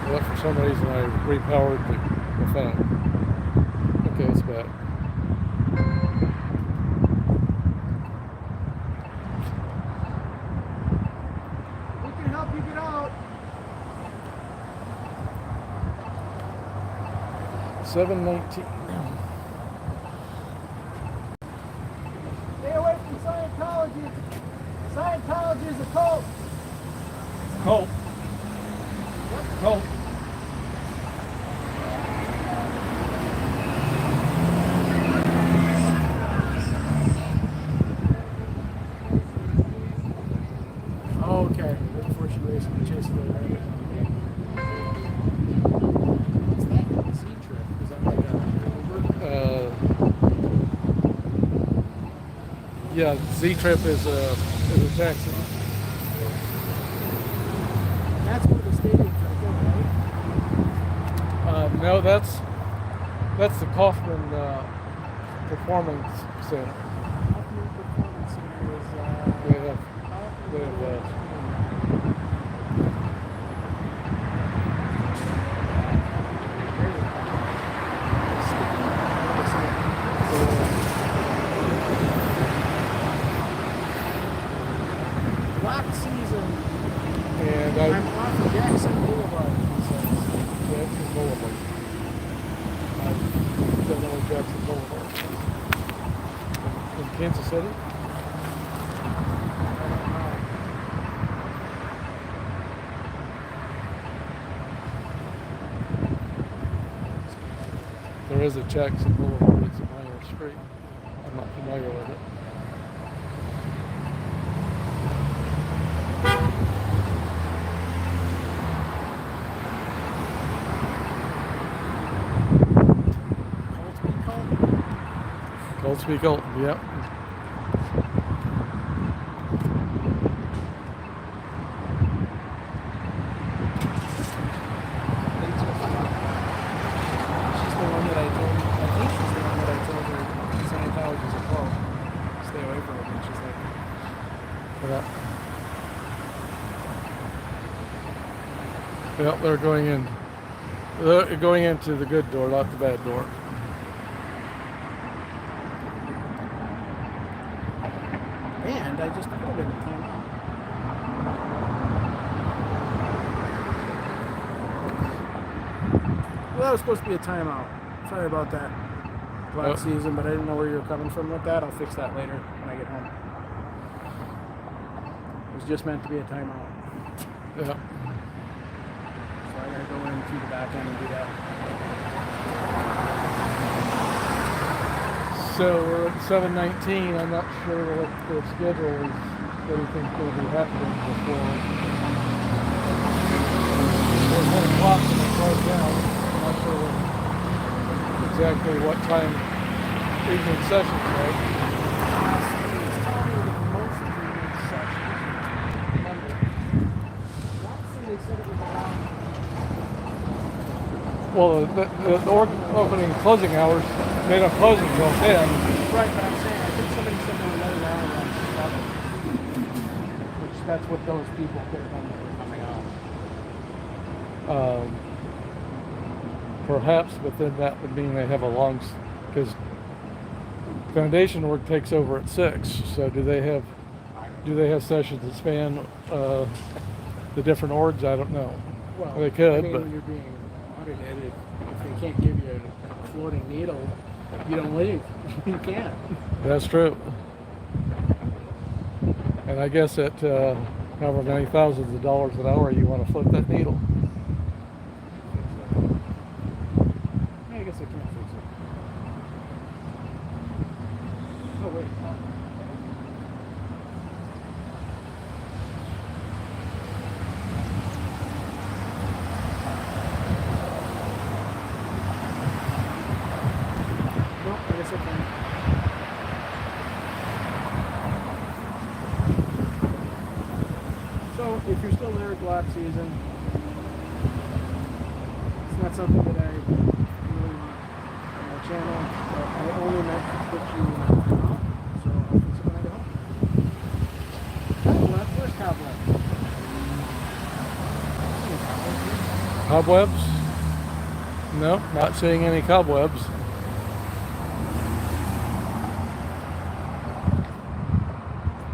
it. Well, for some reason I repowered the phone. Okay, it's back. We can help you get out. 719. Stay away from Scientology. Scientology is a cult. Cult. Cult. Oh, okay. Before she raced and chased the rabbit. What's that? Sea trip? Is that like a Yeah, Z-Trip is a taxi. That's where the stadium's right there, right? No, that's the Kaufman Performance Center. Huffman Performance Center is, They have Lock season. and I'm off of Jackson Boulevard, he says. Jackson Boulevard. I don't know where Jackson Boulevard is. In Kansas City? There is a Jackson Boulevard. It's a minor street. I'm not familiar with it. Colts be called? Cold Speak Colton, yep. Yeah. Yep, they're going in. They're going into the good door, not the bad door. And I just put it in the timeout. Well, that was supposed to be a timeout. Sorry about that. Black season, but I didn't know where you were coming from with that. I'll fix that later when I get home. It was just meant to be a timeout. Yeah. So I gotta go in through the back end and do that. So we're at 7:19. I'm not sure what the schedule is. Anything's going to be happening before 1 o'clock when it closed down. I'm not sure exactly what time evening sessions are. Well, the opening and closing hours, they don't close until 10. Right, but I'm saying, I think somebody said there was another hour around 7. Which, that's what those people could have done that were coming out. Perhaps, but then that would mean they have a long, because foundation work takes over at 6. So do they have sessions that span the different orgs? I don't know. Well, they could, I mean, but when you're being audited, if they can't give you a floating needle, you don't leave. You can't. that's true. And I guess at however many thousands of dollars an hour you want to flip that needle. I guess I can't fix it. Oh, wait. No, I guess I can. So, if you're still there at black season, it's not something that I really want on my channel, but I only meant to put you in the top, so I'll fix it when I get home. Cobweb, where's Cobweb? Cobwebs? No, not seeing any cobwebs.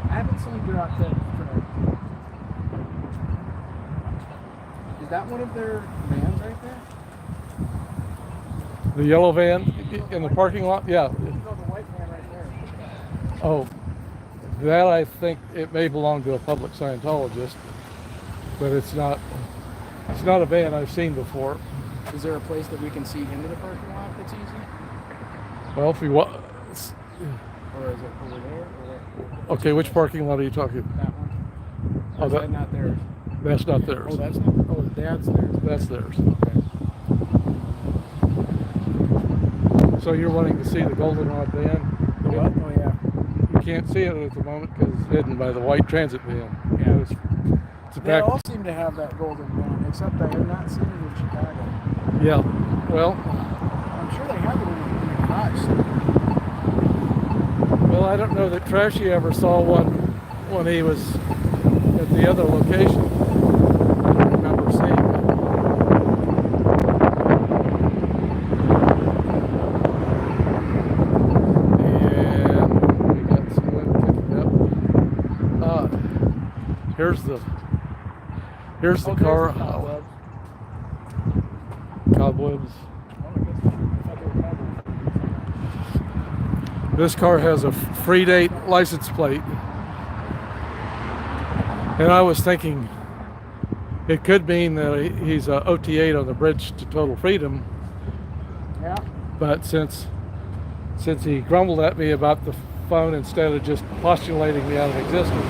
I haven't seen Duroc Tech. Is that one of their vans right there? The yellow van in the parking lot? Yeah. No, the white van right there. Oh, that I think it may belong to a public Scientologist, but it's not a van I've seen before. Is there a place that we can see into the parking lot that's easy? Well, if we want, Or is it over there? Or okay, which parking lot are you talking about? that one? Oh, Or is that not theirs? That's not theirs. Oh, that's not. Oh, that's theirs. That's theirs. Okay. So you're wanting to see the goldenrod van? The what? Oh, yeah. You can't see it at the moment because it's hidden by the white transit van. Yeah. It's a They back. all seem to have that golden van, except I have not seen it in Chicago. Yeah. Well, I'm sure they have it in the garage. well, I don't know that Trashy ever saw one when he was at the other location. I don't remember seeing it. And we got some wind picking up. Here's the Oh, car. there's the cobwebs. Cobwebs. Oh, I guess I thought they were cobwebs. This car has a free date license plate. And I was thinking it could mean that he's a OT8 on the bridge to total freedom. Yeah. But since he grumbled at me about the phone instead of just postulating me out of existence,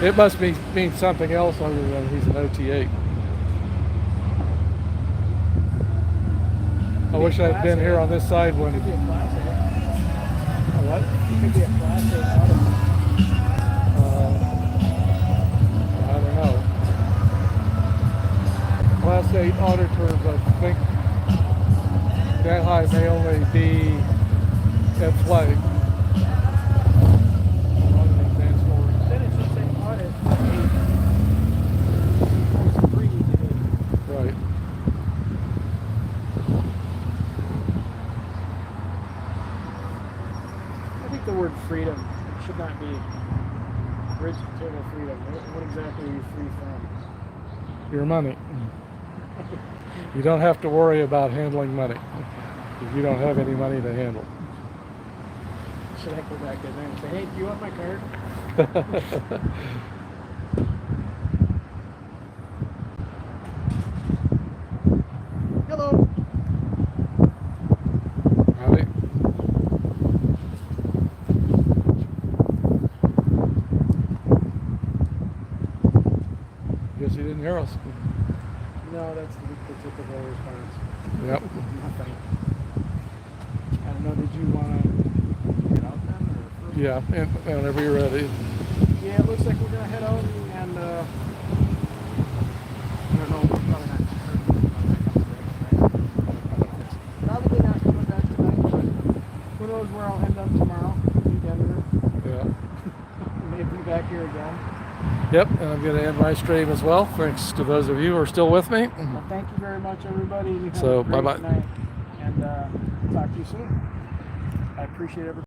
it must mean something else other than he's an OT8. I wish I'd been here on this side when. Could be a Class A. A what? Could be a Class A auto. I don't know. Class 8 auditors, I think that high may only be at flag. freedom should not be bridge to table freedom. What exactly are you free from? Your money. You don't have to worry about handling money if you don't have any money to handle. Should I go back in there and say, hey, do you want my card? Hello. Howdy. Guess you didn't hear us. No, that's the typical response. Yep. Nothing. I don't know, did you want to get out then? Or Yeah, and whenever you're ready. Yeah, it looks like we're going to head out and I don't know, we're probably not. Probably not coming back tonight, but Who knows where I'll end up tomorrow? Could be Denver. Yeah. Maybe back here again. Yep, and I'm going to end my stream as well. Thanks to those of you who are still with me. Well, thank you very much, everybody. You have So, a great bye-bye. night. And talk to you soon. I appreciate everybody.